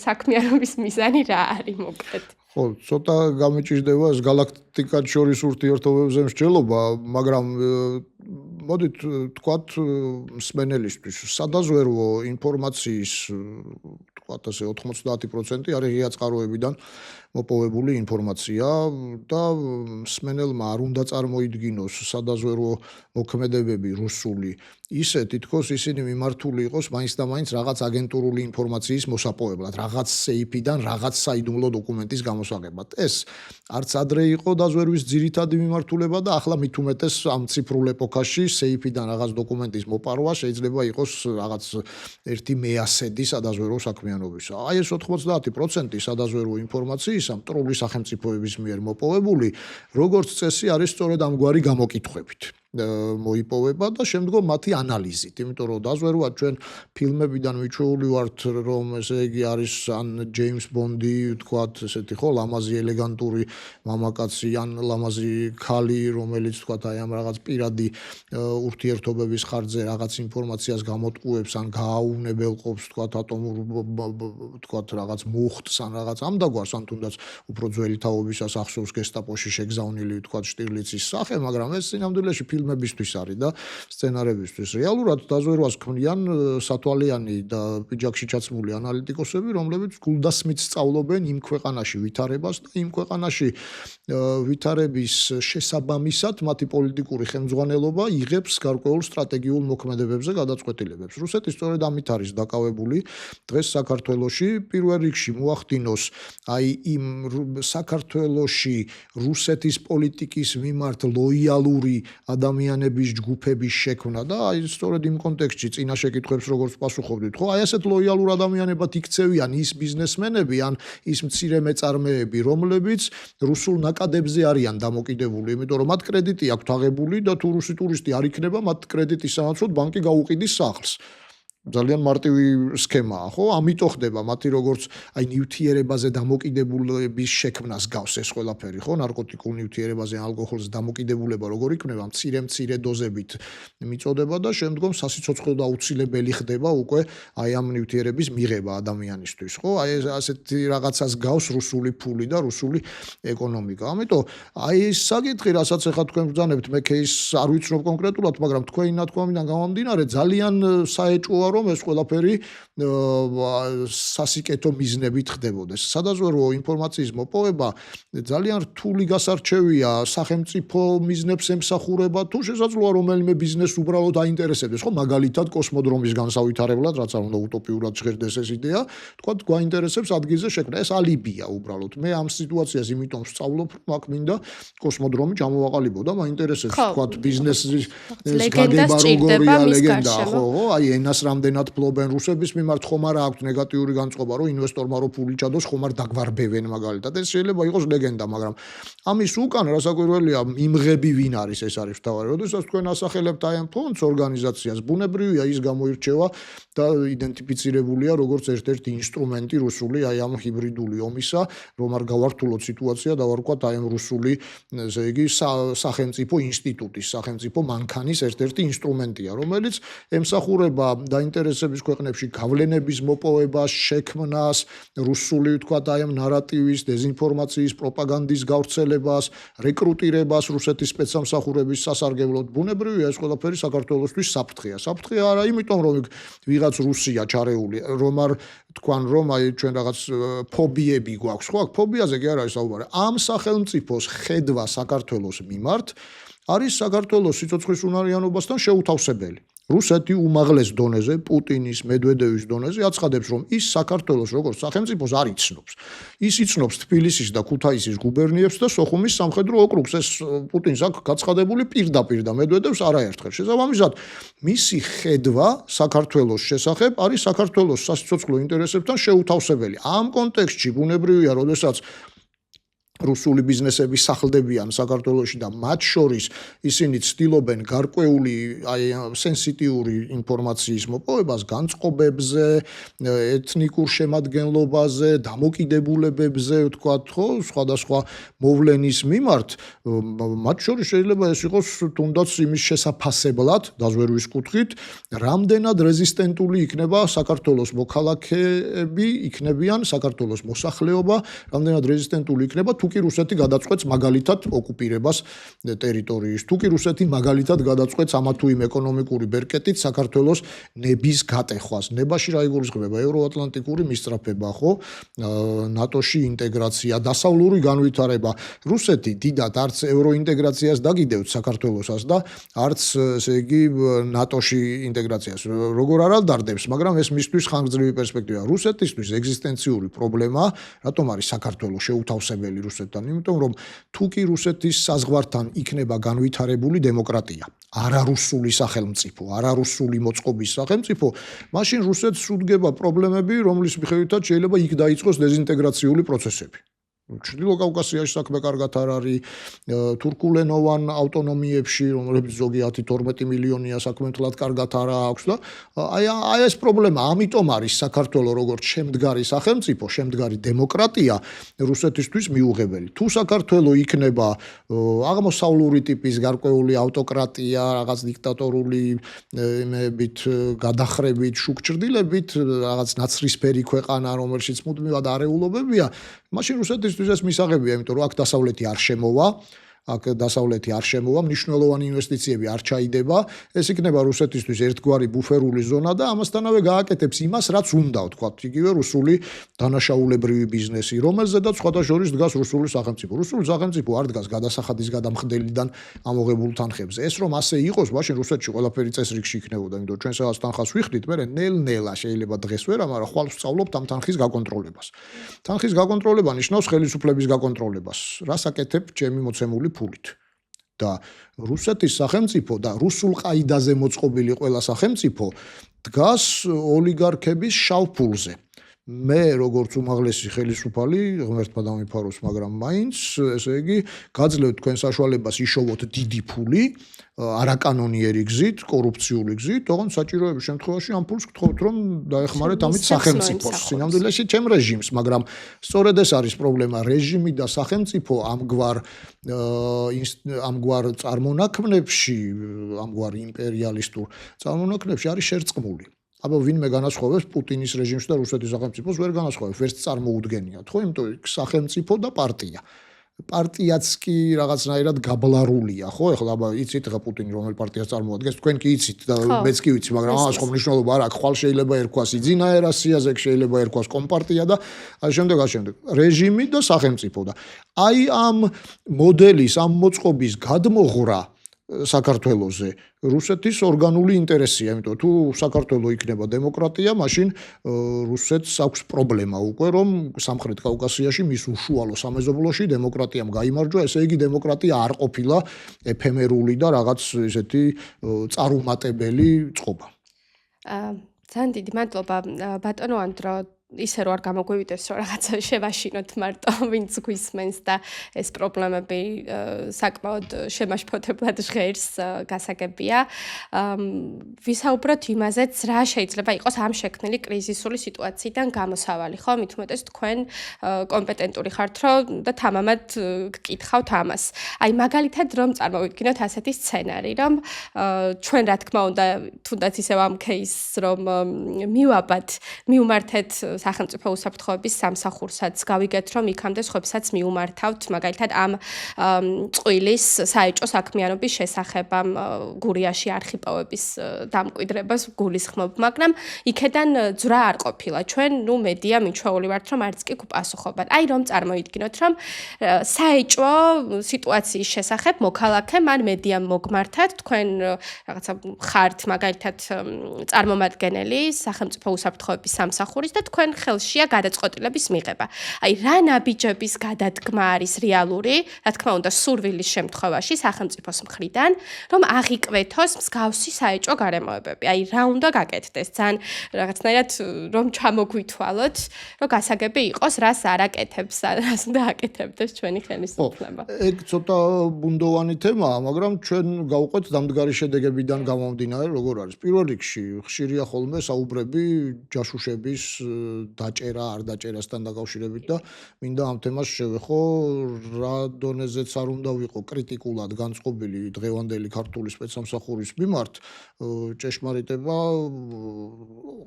საქმიანობის მიზანი რა არის მოკლედ? ხო, ცოტა გამიჭირდება ეს გალაქტიკად შორის ურთიერთობებზე მსჯელობა, მაგრამ მოდით ვთქვათ მსმენელისთვის, სადაზვერვო ინფორმაციის ვთქვათ ასე 90% არის ღია წყაროებიდან მოპოვებული ინფორმაცია და მსმენელმა არ უნდა წარმოიდგინოს სადაზვერვო მოქმედებები რუსული ისე თითქოს ისინი მიმართული იყოს მაინც და მაინც რაღაც აგენტურული ინფორმაციის მოსაპოვებლად, რაღაც სეიფიდან რაღაც საიდუმლო დოკუმენტის გამოსაღებად. ეს არც ადრე იყო დაზვერვის ძირითადი მიმართულება და ახლა მით უმეტეს ამ ციფრულ ეპოქაში სეიფიდან რაღაც დოკუმენტის მოპარვა შეიძლება იყოს რაღაც ერთი მეასედი სადაზვერვო საქმიანობისა. აი ეს 90% სადაზვერვო ინფორმაციისა მტრული სახელმწიფოების მიერ მოპოვებული, როგორც წესი არის სწორედ ამგვარი გამოკითხვებით. მოიპოვება და შემდგომ მათი ანალიზით, იმიტომ რომ დაზვერვად ჩვენ ფილმებიდან მიჩვეული ვართ, რომ ესე იგი არის ან ჯეიმს ბონდი, თქვათ, ესეთი ხო, ლამაზი ელეგანტური მამაკაცი, ან ლამაზი ქალი, რომელიც თქვათ აი ამ რაღაც პირადი ურთიერთობების ხარჯზე რაღაც ინფორმაციას გამოტყუებს, ან გააუნებელყოფს, თქვათ, ატომურ თქვათ რაღაც მუხტს, ან რაღაც ამდაგვარს, ან თუნდაც უფრო ძველი თაობისას ახსოვს გესტაპოში შეგზავნილი, თქვათ, შტირლიცის სახე, მაგრამ ეს სინამდვილეში ფილმებისთვის არის და სცენარებისთვის. რეალურად დაზვერვას ქმნიან სათვალიანი და პიჯაკში ჩაცმული ანალიტიკოსები, რომლებიც გულდასმით სწავლობენ იმ ქვეყანაში ვითარებას და იმ ქვეყანაში ვითარების შესაბამისად მათი პოლიტიკური ხელმძღვანელობა იღებს გარკვეულ სტრატეგიულ მოქმედებებზე გადაწყვეტილებებს. რუსეთი სწორედ ამით არის დაკავებული დღეს საქართველოში პირველ რიგში მოახდინოს აი იმ საქართველოში რუსეთის პოლიტიკის მიმართ ლოიალური ადამიანების ჯგუფების შექმნა და აი სწორედ იმ კონტექსტში წინა შეკითხვებს როგორც პასუხობდით, ხო? აი ასეთ ლოიალურ ადამიანებად იქცევიან ის ბიზნესმენები ან ის მცირე მეწარმეები, რომლებიც რუსულ ნაკადებზე არიან დამოკიდებული, იმიტომ რომ მათ კრედიტი აქვთ აღებული და თუ რუსი ტურისტი არ იქნება, მათ კრედიტის სანაცვლოდ ბანკი გაუყიდის სახლს. ძალიან მარტივი სქემაა, ხო? ამიტომ ხდება მათი როგორც აი ნივთიერებაზე დამოკიდებულების შექმნას გავს ეს ყველაფერი, ხო? ნარკოტიკულ ნივთიერებაზე, ალკოჰოლზე დამოკიდებულება როგორ იქნება, მცირე დოზებით მიწოდება და შემდგომ სასიცოცხლო აუცილებელი ხდება უკვე აი ამ ნივთიერების მიღება ადამიანისთვის, ხო? აი ასეთი რაღაცას გავს რუსული ფული და რუსული ეკონომიკა. ამიტომ აი ეს საკითხი, რასაც ახლა თქვენ ბრძანებთ, მე кейს არ ვიცნობ კონკრეტულად, მაგრამ თქვენი ნათქვამიდან გამომდინარე ძალიან საეჭვოა რომ ეს ყველაფერი სასიკეთო მიზნებით ხდებოდეს. სადაზვერვო ინფორმაციის მოპოვება ძალიან რთული გასარჩევია, სახელმწიფო მიზნებს ემსახურება, თუ შესაძლოა რომელიმე ბიზნესს უბრალოდ აინტერესებდეს, ხო, მაგალითად კოსმოდრომის განსავითარებლად, რაც არ უნდა утоპიურად ჟღერდეს ეს იდეა, თქვა გვაინტერესებს ადგილზე შექმნა. ეს ალიბია უბრალოდ. მე ამ სიტუაციას იმიტომ ვსწავლობ, რომ აქ მინდა კოსმოდრომი ჩამოვაყალიბო და მაინტერესებს, თქვა ბიზნესის გაგება როგორია ლეგენდა, ხო, აი ენას რამდენად ფლობენ რუსების მიმართ, ხომ არა აქვთ ნეგატიური განწყობა, რომ ინვესტორმა რო ფული ჩადოს, ხომ არ დაგვარბევენ მაგალითად. ეს შეიძლება იყოს ლეგენდა, მაგრამ ამის უკან რასაკვირველია, იმღები ვინ არის, ეს არის მთავარი. როდესაც თქვენ ასახელებთ აი ამ ფონდს, ორგანიზაციას, ბუნებრივია ის გამოირჩევა და იდენტიფიცირებულია როგორც ერთ-ერთი ინსტრუმენტი რუსული აი ამ ჰიბრიდული ომისა, რომ არ გავართულოთ სიტუაცია, დავარქვათ აი ამ რუსული, ესე იგი, სახელმწიფო ინსტიტუტის, სახელმწიფო მანქანის ერთ-ერთი ინსტრუმენტია, რომელიც ემსახურება დაინტერესების ქვეყნებში გავლენების მოპოვებას, შექმნას, რუსული, ვთქვათ, აი ამ ნარატივის, დეზინფორმაციის, პროპაგანდის გავრცელებას, რეკრუტირებას რუსეთის სპეცსამსახურების სასარგებლოდ. ბუნებრივია ეს ყველაფერი საქართველოსთვის საფრთხეა. საფრთხეა არა იმიტომ, რომ ვიღაც რუსია ჩარეული, რომ არ თქვან, რომ აი ჩვენ რაღაც ფობიები გვაქვს, ხო? ფობიაზე კი არ არის საუბარი. ამ სახელმწიფოს ხედვა საქართველოს მიმართ არის საქართველოს სიცოცხლის უნარიანობასთან შეუთავსებელი. რუსეთი უმაღლეს დონეზე, პუტინის, მედვედევის დონეზე აცხადებს, რომ ის საქართველოს როგორც სახელმწიფოს არ იცნობს. ის იცნობს თბილისის და ქუთაისის გუბერნიებს და სოხუმის სამხედრო ოკრუგს. ეს პუტინს აქვს გაცხადებული პირდაპირ და მედვედევს არაერთხელ. შესაბამისად, მისი ხედვა საქართველოს შესახებ არის საქართველოს სასიცოცხლო ინტერესებთან შეუთავსებელი. ამ კონტექსტში ბუნებრივია, როდესაც რუსული ბიზნესები სახლდებიან საქართველოში და მათ შორის ისინი ცდილობენ გარკვეული აი სენსიტიური ინფორმაციის მოპოვებას განწყობებზე, ეთნიკურ შემადგენლობაზე, დამოკიდებულებებზე, ვთქვათ, ხო, სხვადასხვა მოვლენის მიმართ, მათ შორის შეიძლება ეს იყოს თუნდაც იმის შესაფასებლად, დაზვერვის კუთხით, რამდენად რეზისტენტული იქნება საქართველოს მოქალაქეები, იქნებიან საქართველოს მოსახლეობა, რამდენად რეზისტენტული იქნება თუ კი რუსეთი გადაწყვეტს მაგალითად ოკუპირებას ტერიტორიის, თუ კი რუსეთი მაგალითად გადაწყვეტს ამა თუ იმ ეკონომიკური ბერკეტით საქართველოს ნების გატეხვას. ნებაში რა იგულისხმება? ევროატლანტიკური მისწრაფება, ხო? ნატოში ინტეგრაცია, დასავლური განვითარება. რუსეთი დიდად არც ევროინტეგრაციას დაგიდევთ საქართველოსას და არც, ესე იგი, ნატოში ინტეგრაციას. როგორ არ ადარდებს, მაგრამ ეს მისთვის ხანგრძლივი პერსპექტივა. რუსეთისთვის ეგზისტენციური პრობლემა, რატომ არის საქართველოს შეუთავსებელი რუსეთთან? იმიტომ რომ თუ კი რუსეთის საზღვართან იქნება განვითარებული დემოკრატია, არარუსული სახელმწიფო, არარუსული მოწყობის სახელმწიფო, მაშინ რუსეთს უდგება პრობლემები, რომლის მიხედვითაც შეიძლება იქ დაიწყოს დეზინტეგრაციული პროცესები. ჩრდილო კავკასიაში საქმე კარგად არ არის, თურქულენოვან ავტონომიებში, რომლებიც ზოგი 10-12 მილიონია, საქმე თლად კარგად არ აქვს და აი ეს პრობლემა, ამიტომ არის საქართველოს როგორც შემდგარი სახელმწიფო, შემდგარი დემოკრატია რუსეთისთვის მიუღებელი. თუ საქართველოს იქნება აღმოსავლური ტიპის გარკვეული ავტოკრატია, რაღაც დიქტატორული იმებით, გადახრებით, შუქჭრდილებით, რაღაც ნაცრისფერი ქვეყანა, რომელშიც მუდმივად არეულობებია, მაშინ რუსეთისთვის ეს მისაღებია, იმიტომ რომ აქ დასავლეთი არ შემოვა, მნიშვნელოვანი ინვესტიციები არ ჩაიდება, ეს იქნება რუსეთისთვის ერთგვარი ბუფერული ზონა და ამასთანავე გააკეთებს იმას, რაც უნდა, ვთქვათ, იგივე რუსული დანაშაულებრივი ბიზნესი, რომელზედაც სხვადასხვა დგას რუსული სახელმწიფო. რუსული სახელმწიფო არ დგას გადასახადის გადამხდელიდან ამოღებულ თანხებზე. ეს რომ ასე იყოს, მაშინ რუსეთში ყველაფერი წესრიგში იქნებოდა, იმიტომ ჩვენ სადაც თანხას ვიხდით, მე ნელ-ნელა შეიძლება დღეს ვერა, მაგრამ ხვალ ვსწავლობთ ამ თანხის გაკონტროლებას. თანხის გაკონტროლება ნიშნავს ხელისუფლების გაკონტროლებას. რას აკეთებ ჩემი მოცემული ფულით და რუსეთის სახელმწიფო და რუსულ ყაიდაზე მოწყობილი ყველა სახელმწიფო დგას ოლიგარქების შავ ფულზე. მე როგორც უმაღლესი ხელისუფალი ღმერთმა დამიფაროს, მაგრამ მაინც, ესე იგი, გაძლევთ თქვენ საშუალებას იშოვოთ დიდი ფული, არაკანონიერი გზით, კორუფციული გზით, თუმცა საჭიროების შემთხვევაში ამ ფულს გთხოვთ, რომ დაეხმარეთ ამით სახელმწიფოს, სინამდვილეში ჩემ რეჟიმს, მაგრამ სწორედ ეს არის პრობლემა, რეჟიმი და სახელმწიფო ამგვარ წარმონაქმნებში, ამგვარ იმპერიალისტურ წარმონაქმნებში არის შერწყმული. აბა ვინმე განასხვავებს პუტინის რეჟიმს და რუსეთის სახელმწიფოს ვერ განასხვავებს, ვერც წარმოუდგენიათ, ხო? იმიტომ რომ სახელმწიფო და პარტია. პარტიაც კი რაღაცნაირად გაბლარულია, ხო? ეხლა აბა იცით ხა პუტინი რომელ პარტიას წარმოადგენს, თქვენ კი იცით და მეც კი ვიცი, მაგრამ ამას ხომ მნიშვნელობა არ აქვს, ხვალ შეიძლება ერქვას იძინა ერასიაზე, შეიძლება ერქვას კომპარტია და ასე შემდეგ. რეჟიმი და სახელმწიფო და აი ამ მოდელის, ამ მოწყობის გადმოღრა საქართველოზე რუსეთის ორგანული ინტერესია, იმიტომ თუ საქართველო იქნება დემოკრატია, მაშინ რუსეთს აქვს პრობლემა უკვე, რომ სამხრეთ კავკასიაში მის უშუალო სამეზობლოში დემოკრატიამ გაიმარჯვა, ესე იგი დემოკრატია არ ყოფილა ეფემერული და რაღაც ესეთი წარუმატებელი წყობა. ძალიან დიდი მადლობა ბატონო ანდრო, ისე რომ არ გამოგვივიდეს, რომ რაღაცა შევაშინოთ მარტო ვინც გვისმენს და ეს პრობლემები საკმაოდ შემაშფოთებლად ჟღერს გასაგებია. ვისაუბროთ იმაზეც, რა შეიძლება იყოს ამ შექმნილი კრიზისული სიტუაციიდან გამოსავალი, ხო? მით უმეტეს თქვენ კომპეტენტური ხართ, რომ და თამამად გკითხავთ ამას. აი მაგალითად რომ წარმოვიდგინოთ ასეთი სცენარი, რომ ჩვენ რა თქმა უნდა, თუნდაც ისევ ამ кейსს რომ მივმართეთ სახელმწიფო უსაფრთხოების სამსახურსაც, გავიგეთ რომ იქამდე სხვებსაც მიუმართავთ, მაგალითად ამ წყვილის საეჭვო საქმიანობის შესახებ, ამ გურიაში არხიპოვების დამკვიდრებას გულისხმობ, მაგრამ იქედან ძვრა არ ყოფილა. ჩვენ მედია მიჩვეული ვართ, რომ არც კი გუპასუხობთ. აი რომ წარმოიდგინოთ, რომ საეჭვო სიტუაციის შესახებ მოქალაქემ ან მედიამ მოგმართათ, თქვენ რაღაცა ხართ მაგალითად წარმომადგენელი სახელმწიფო უსაფრთხოების სამსახურის და თქვენ ხელშია გადაწყვეტილების მიღება. აი რა ნაბიჯების გადადგმა არის რეალური, რა თქმა უნდა, სურვილის შემთხვევაში სახელმწიფოს მხრიდან, რომ აღიკვეთოს მსგავსი საეჭვო გარემოებები. აი რა უნდა გაკეთდეს, ძალიან რაღაცნაირად რომ ჩამოგვითვალოთ, რომ გასაგები იყოს, რას არ აკეთებს, რას უნდა აკეთებდეს ჩვენი ხელისუფლება. ეგ ცოტა ბუნდოვანი თემაა, მაგრამ ჩვენ გავყვეთ დამდგარი შედეგებიდან გამომდინარე, როგორ არის. პირველ რიგში ხშირია ხოლმე საუბრები ჯაშუშების დაჭერა, არ დაჭერასთან დაკავშირებით და მინდა ამ თემას შევეხო, რა დონეზეც არ უნდა ვიყო კრიტიკულად განწყობილი დღევანდელი ქართული სპეცსამსახურის მიმართ, ჭეშმარიტება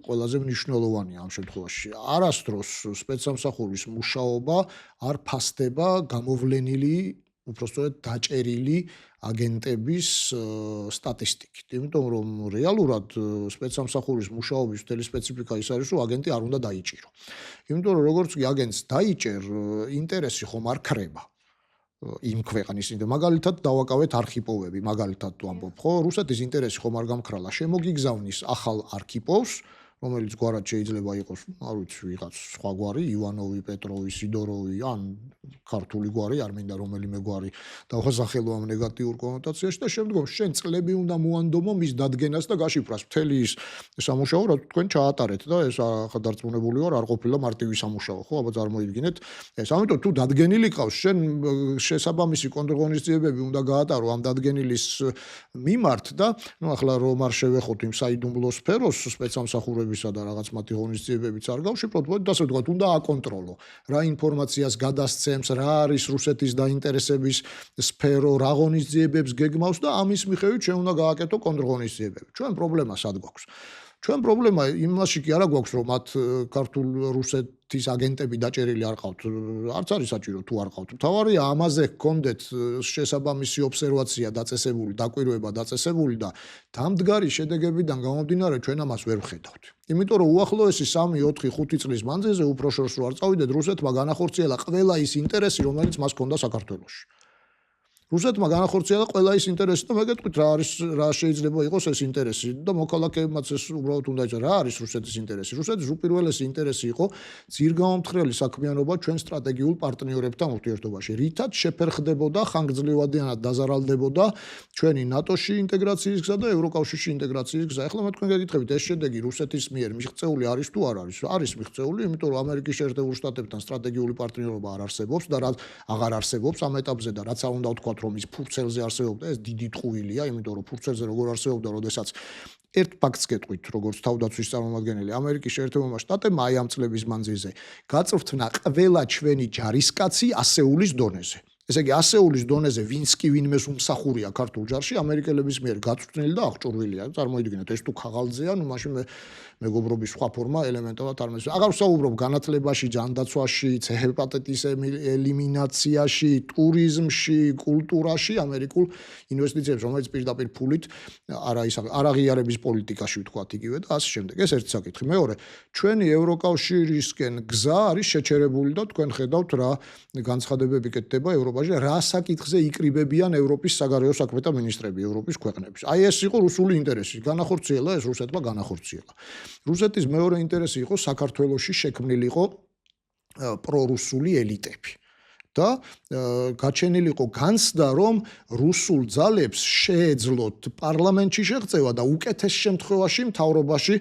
ყველაზე მნიშვნელოვანია ამ შემთხვევაში. არასდროს სპეცსამსახურის მუშაობა არ ფასდება გამოვლენილი, უпростоოდ დაჭერილი აგენტების სტატისტიკით. იმიტომ რომ რეალურად სპეცსამსახურის მუშაობის მთელი სპეციფიკა ის არის, რომ აგენტი არ უნდა დაიჭირო. იმიტომ რომ როგორც კი აგენტს დაიჭერ, ინტერესი ხომ არ ქრება. იმ ქვეყნის ინტერესი. მაგალითად დავაკავეთ არქიპოვები, მაგალითად თუ ამბობ, ხო? რუსეთის ინტერესი ხომ არ გამქრალა. შემოგიგზავნის ახალ არქიპოვს, რომელიც გვარად შეიძლება იყოს, არ ვიცი, ვიღაც სხვა გვარი, ივანოვი, პეტროვი, სიდოროვი, ან ქართული გვარი, არ მინდა რომელიმე გვარი დავხასახელო ამ ნეგატიურ კონოტაციაში და შემდგომ შენ წლები უნდა მოანდომო მის დადგენას და გაშიფრას მთელი ის სამუშაო, რაც თქვენ ჩაატარეთ და ეს დარწმუნებული ვარ, არ ყოფილა მარტივი სამუშაო, ხო, აბა წარმოიდგინეთ ეს. ამიტომ თუ დადგენილი ყავს, შენ შესაბამისი კონტრღონისძიებები უნდა გაატარო ამ დადგენილის მიმართ და ნუ ახლა რომ არ შევეხოთ იმ საიდუმლო სფეროს სპეცსამსახურებისა და რაღაც მათი ღონისძიებებიც არ გავშიფროთ, მოდი ასე ვთქვათ, უნდა აკონტროლო რა ინფორმაციას გადასცემს, რა არის რუსეთის დაინტერესების სფერო, რა ღონისძიებებს გეგმავს და ამის მიხედვით ჩვენ უნდა გააკეთო კონტრღონისძიებები. ჩვენ პრობლემა სად გვაქვს? ჩვენ პრობლემა იმაში კი არა გვაქვს, რომ მათ ქართულ რუსეთის აგენტები დაჭერილი არ ყავთ. არც არის საჭირო თუ არ ყავთ. მთავარია ამაზე გქონდეთ შესაბამისი ობსერვაცია დაწესებული, დაკვირვება დაწესებული და დამდგარი შედეგებიდან გამომდინარე ჩვენ ამას ვერ ვხედავთ. იმიტომ რომ უახლოესი 3-4-5 წლის მანძილზე უფრო შორს რო არ წავიდეთ, რუსეთმა განახორციელა ყველა ის ინტერესი, რომელიც მას ჰქონდა საქართველოში. რუსეთმა განახორციელა ყველა ის ინტერესი და მეგეთქვით რა შეიძლება იყოს ეს ინტერესი და მოქალაქეებმაც ეს უბრალოდ უნდა იცოდეთ რა არის რუსეთის ინტერესი. რუსეთის უპირველესი ინტერესი იყო ძირგამომთხრელი საქმიანობა ჩვენ სტრატეგიულ პარტნიორებთან ურთიერთობაში. რითაც შეფერხდებოდა, ხანგრძლივადიანად დაზარალდებოდა ჩვენი ნატოში ინტეგრაციის გზა და ევროკავშირში ინტეგრაციის გზა. ეხლა მე თქვენ გეკითხებით, ეს შედეგი რუსეთის მიერ მიღწეული არის თუ არ არის? არის მიღწეული, იმიტომ რომ ამერიკის შეერთებულ შტატებთან სტრატეგიული პარტნიორობა არ არსებობს და აღარ არსებობს ამ ეტაპზე და რაც არ უნდა ვთქვა რომ ის ფურცელზე არსებობდა, ეს დიდი ტყუილია, იმიტომ რომ ფურცელზე როგორ არსებობდა, როდესაც ერთ ფაქტს გეტყვით, როგორც თავდაცვის წარმომადგენელი, ამერიკის შეერთებულმა შტატებმა აი ამ წლების მანძილზე გაწვრთნა ყველა ჩვენი ჯარისკაცი ასეულის დონეზე. ესე იგი, ასეულის დონეზე ვინც კი ვინმეს უმსახურია ქართულ ჯარში, ამერიკელების მიერ გაწვრთნილი და აღჭურვილია. წარმოიდგინეთ, ეს თუ ქაღალდზეა, ნუ მაშინ მეგობრობის სხვა ფორმა ელემენტარულად არ მესწრაფვა. აღარ ვსაუბრობ განათლებაში, ჯანდაცვაში, ცეჰეპატიტის ელიმინაციაში, ტურიზმში, კულტურაში, ამერიკულ ინვესტიციებს, რომელიც პირდაპირ ფულით არაღიარების პოლიტიკაში ვთქვათ იგივე და ასე შემდეგ. ეს ერთი საკითხი. მეორე, ჩვენი ევროკავშირისკენ გზა არის შეჩერებული და თქვენ ხედავთ რა განცხადებები კეთდება ევროპაში და რა საკითხზე იკრიბებიან ევროპის საგარეო საქმეთა მინისტრები ევროპის ქვეყნების. აი ეს იყო რუსული ინტერესი. განახორციელა ეს რუსეთმა განახორციელა. რუსეთის მეორე ინტერესი იყო საქართველოში შექმნილიყო პრორუსული ელიტები. და გაჩენილიყო განცდა, რომ რუსულ ძალებს შეეძლოთ პარლამენტში შეღწევა და უკეთეს შემთხვევაში მთავრობაში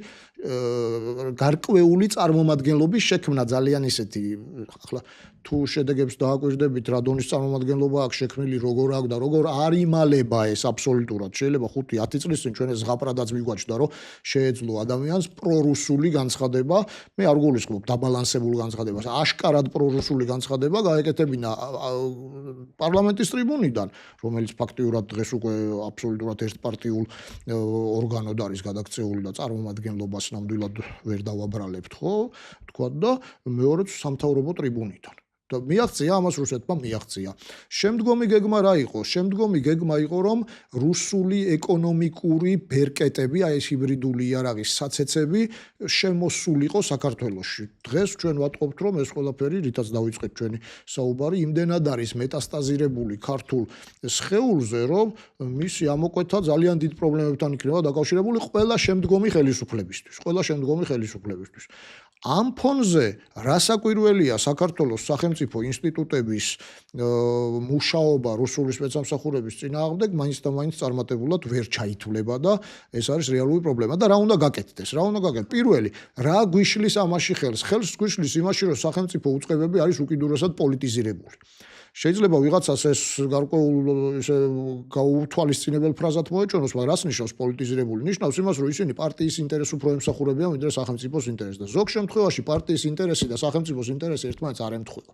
გარკვეული წარმომადგენლობის შექმნა ძალიან ისეთი ახლა თუ შედეგებს დააკვირდებით რა დონის წარმომადგენლობა აქვს შექმნილი როგორ აქვს და როგორ არ იმალება ეს აბსოლუტურად შეიძლება 5-10 წლის წინ ჩვენ ეს ზღაპრადაც მიგვაჩნდა რომ შეეძლო ადამიანს პრორუსული განცხადება მე არ გულისხმობ დაბალანსებულ განცხადებას აშკარად პრორუსული განცხადება გაეკეთებინა პარლამენტის ტრიბუნიდან რომელიც ფაქტიურად დღეს უკვე აბსოლუტურად ერთპარტიულ ორგანოდ არის გადაქცეული და წარმომადგენლობას ნამდვილად ვერ დავაბრალებთ ხო თქვა და მეორეც სამთავრობო ტრიბუნიდან და მიაღწია ამას რუსეთმა მიაღწია. შემდგომი გეგმა რა იყო? შემდგომი გეგმა იყო რომ რუსული ეკონომიკური ბერკეტები, აი ეს ჰიბრიდული იარაღის საცეცები შემოსულიყო საქართველოში. დღეს ჩვენ ვატყობთ რომ ეს ყველაფერი რითაც დავიწყეთ ჩვენი საუბარი, იმდენად არის მეტასტაზირებული ქართულ სხეულზე, რომ მისი ამოკვეთა ძალიან დიდ პრობლემებთან იქნება დაკავშირებული ყველა შემდგომი ხელისუფლებისთვის. ამ ფონზე რასაკვირველია საქართველოს სახელმწიფო ინსტიტუტების მუშაობა რუსული სპეცსამსახურების წინააღმდეგ მაინც და მაინც წარმატებულად ვერ ჩაითვლება და ეს არის რეალური პრობლემა და რა უნდა გაკეთდეს? პირველი, რა გვიშლის ამაში ხელს? ხელს გვიშლის იმაში, რომ სახელმწიფო უწყებები არის უკიდურესად პოლიტიზირებული. შეიძლება ვიღაცას ეს გარკვეულ ისე გაუთვალისწინებელ ფრაზად მოეჭონოს, მაგრამ რას ნიშნავს პოლიტიზირებული? ნიშნავს იმას, რომ ისინი პარტიის ინტერესს უფრო ემსახურებიან, ვიდრე სახელმწიფოს ინტერესს და ზოგ შემთხვევაში პარტიის ინტერესი და სახელმწიფოს ინტერესი ერთმანეთს არ ემთხვევა.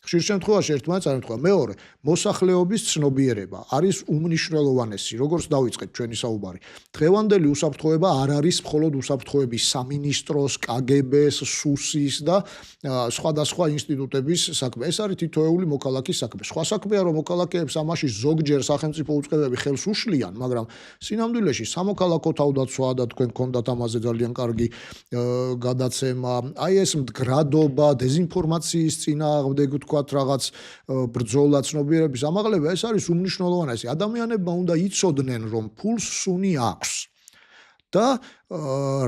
ხშირ შემთხვევაში ერთმანეთს არ ემთხვევა. მეორე, მოსახლეობის ცნობიერება არის უმნიშვნელოვანესი, როგორც დავიწყეთ ჩვენი საუბარი. დღევანდელი უსაფრთხოება არ არის მხოლოდ უსაფრთხოების სამინისტროს, კგბ-ს, სუსის და სხვადასხვა ინსტიტუტების საქმე. ეს არის თითოეული მოქალაქის საქმე. სხვა საქმეა, რომ მოქალაქეებს ამაში ზოგჯერ სახელმწიფო უწყებები ხელს უშლიან, მაგრამ სინამდვილეში სამოქალაქო თავდაცვა და თქვენ გქონდათ ამაზე ძალიან კარგი გადაცემა. აი ეს მდგრადობა, დეზინფორმაციის წინააღმდეგ რაღაც ბრძოლა ცნობიერების ამაღლება ეს არის უმნიშვნელოვანესი. ადამიანებმა უნდა იცოდნენ რომ ფულს სუნი აქვს და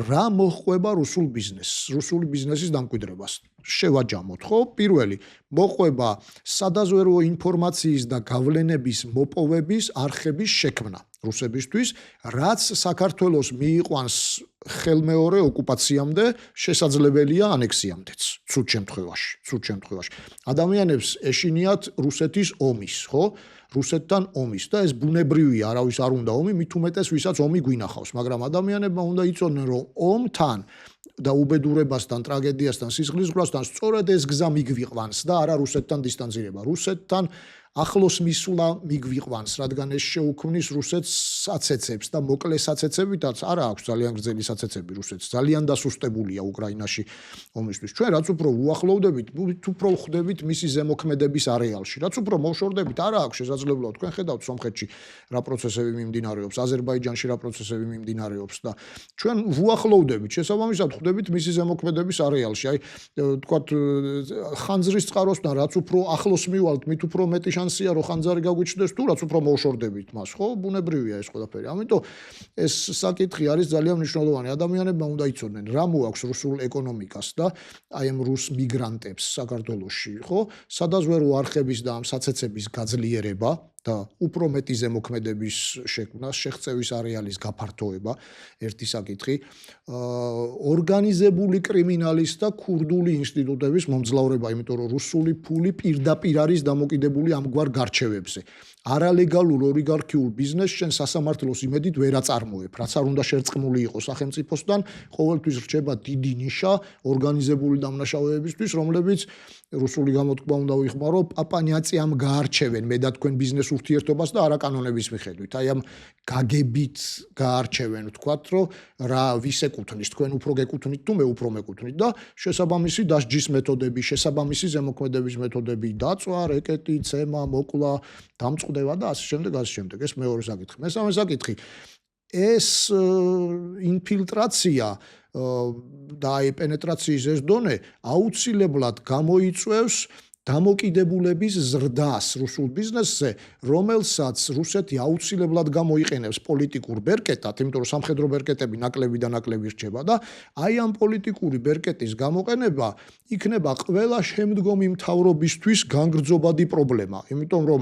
რა მოჰყვება რუსულ ბიზნესს, რუსული ბიზნესის დამკვიდრებას. შევაჯამოთ, ხო? პირველი, მოჰყვება სადაზვერვო ინფორმაციის და გავლენების მოპოვების არხების შექმნა რუსებისთვის, რაც საქართველოს მიიყვანს ხელმეორე ოკუპაციამდე, შესაძლებელია ანექსიამდეც, ცუდ შემთხვევაში. ადამიანებს ეშინიათ რუსეთის ომის, ხო? რუსეთთან ომის და ეს ბუნებრივია, არავის არ უნდა ომი, მით უმეტეს ვისაც ომი გვინახავს, მაგრამ ადამიანებმა უნდა იცოდნენ, რომ ომთან და უბედურებასთან, ტრაგედიასთან, სისხლისღვრასთან სწორედ ეს გზა მიგვიყვანს და არა რუსეთთან დისტანცირება. რუსეთთან ახლოს მისვლა მიგვიყვანს, რადგან ეს შეუქმნის რუსეთს საცეცებს და მოკლე საცეცებითაც არა აქვს ძალიან გრძელი საცეცები რუსეთს. ძალიან დასუსტებულია უკრაინაში ომისთვის. ჩვენ რაც უფრო უახლოვდებით, უფრო ხვდებით მისი ზემოქმედების არეალში. რაც უფრო მოშორდებით, არა აქვს შესაძლებლობა. თქვენ ხედავთ სომხეთში რა პროცესები მიმდინარეობს, აზერბაიჯანში რა პროცესები მიმდინარეობს და ჩვენ უახლოვდებით, შესაბამისად ხვდებით მისი ზემოქმედების არეალში. აი, თქვათ, ხანძრის წყაროსთან რაც უფრო ახლოს მივალთ, მით უფრო მეტი შანსია რომ ხანძარი გაგვიჩნდეს თუ რაც უფრო მოშორდებით მას, ხო? ბუნებრივია ეს ყველაფერი. ამიტომ ეს საკითხი არის ძალიან მნიშვნელოვანი. ადამიანებმა უნდა იცოდნენ რა მოაქვს რუსულ ეკონომიკას და აი ამ რუს მიგრანტებს საქართველოში, ხო? სადაზვერვო არხების და ამ საცეცების გაძლიერება და უფრო მეტი ზემოქმედების შექმნა, შეღწევის არეალის გაფართოება, ერთი საკითხი, ორგანიზებული კრიმინალის და ქურდული ინსტიტუტების მომძლავრება, იმიტომ რომ რუსული ფული პირდაპირ არის დამოკიდებული ამგვარ გარჩევებზე. არალეგალურ ოლიგარქიულ ბიზნესს შენ სასამართლოს იმედით ვერ აწარმოებ, რაც არ უნდა შერწყმული იყოს სახელმწიფოსთან, ყოველთვის რჩება დიდი ნიშა ორგანიზებული დამნაშავეებისთვის, რომლებიც რუსული გამოთქმა უნდა ვიხმარო, პაპანიაწიამ გაარჩევენ მე და თქვენ ბიზნეს ურთიერთობას და არა კანონების მიხედვით. აი ამ გაგებით გაარჩევენ, ვთქვათ, რომ რა ვის ეკუთვნის, თქვენ უფრო გეკუთვნით თუ მე უფრო მეკუთვნით და შესაბამისი დასჯის მეთოდები, შესაბამისი ზემოქმედების მეთოდები, დაწვა, რეკეტი, ცემა, მოკლა, დამწყდება და ასე შემდეგ. ეს მეორე საკითხი. მესამე საკითხი. ეს ინფილტრაცია და აი პენეტრაციის ეს დონე აუცილებლად გამოიწვევს დამოკიდებულების ზრდას რუსულ ბიზნესზე, რომელსაც რუსეთი აუცილებლად გამოიყენებს პოლიტიკურ ბერკეტად, იმიტომ რომ სამხედრო ბერკეტები ნაკლები და ნაკლები რჩება და აი ამ პოლიტიკური ბერკეტის გამოყენება იქნება ყველა შემდგომი მთავრობისთვის განგრძობადი პრობლემა, იმიტომ რომ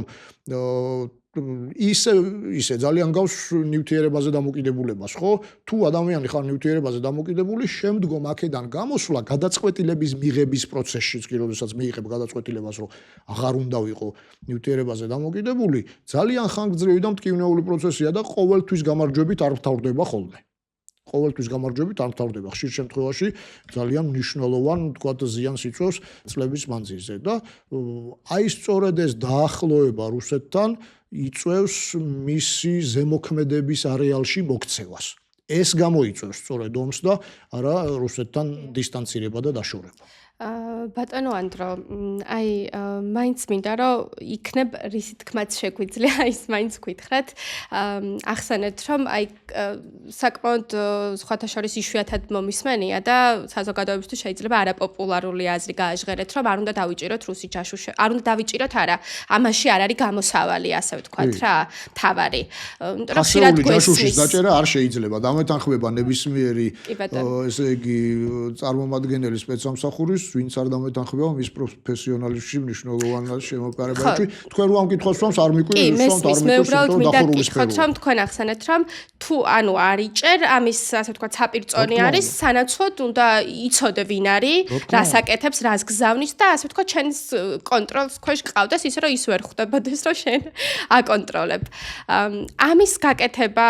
ისე ძალიან გავს ნივთიერებაზე დამოკიდებულებას, ხო? თუ ადამიანი ხარ ნივთიერებაზე დამოკიდებული, შემდგომ აქედან გამოსვლა გადაწყვეტილების მიღების პროცესშიც კი, როდესაც მიიღებ გადაწყვეტილებას, რომ აღარ უნდა ვიყო ნივთიერებაზე დამოკიდებული, ძალიან ხანგრძლივი და მტკივნეული პროცესია და ყოველთვის გამარჯვებით არ მთავრდება ხოლმე. ყოველთვის გამარჯვებით არ მთავრდება. ხშირ შემთხვევაში ძალიან მნიშვნელოვან, თქვათ, ზიანს იწვევს წლების მანძილზე და აი სწორედ ეს დაახლოება რუსეთთან იწვევს მისი ზემოქმედების არეალში მოქცევას. ეს გამოიწვევს სწორედ ომს და არა რუსეთთან დისტანცირება და დაშორება. ბატონო ანდრო, აი მაინც მინდა რომ იქნებ რისი თქმაც შეგვიძლია, ის მაინც გითხრათ. ახსენეთ რომ აი საკმაოდ სხვათა შორის იშვიათად მომისმენია და საზოგადოებისთვის შეიძლება არაპოპულარული აზრი გააჟღერეთ, რომ არ უნდა დავიჭიროთ რუსი ჯაშუში, არ უნდა დავიჭიროთ არა. ამაში არ არის გამოსავალი, ასე ვთქვათ რა, თავარი. იმიტომ რომ ხშირად ჯაშუშის დაჭერა არ შეიძლება. დამეთანხმება ნებისმიერი ესე იგი წარმომადგენელი სპეცსამსახურის ვინც არ დამეთანხმება მის პროფესიონალიზმში მნიშვნელოვან შემოყარებაში. თქვენ რო ამ კითხვას ვამს არ მიკვირს, მე უბრალოდ მინდა გითხრათ, რომ თქვენ ახსენეთ, რომ თუ ანუ არ იჭერ, ამის ასე ვთქვათ საპირწონე არის, სანაცვლოდ უნდა იცოდე ვინ არის, რას აკეთებს, რას გზავნის და ასე ვთქვათ ჩვენს კონტროლს ქვეშ ყავდეს, ისე რომ ის ვერ ხვდებოდეს, რომ შენ აკონტროლებ. ამის გაკეთება,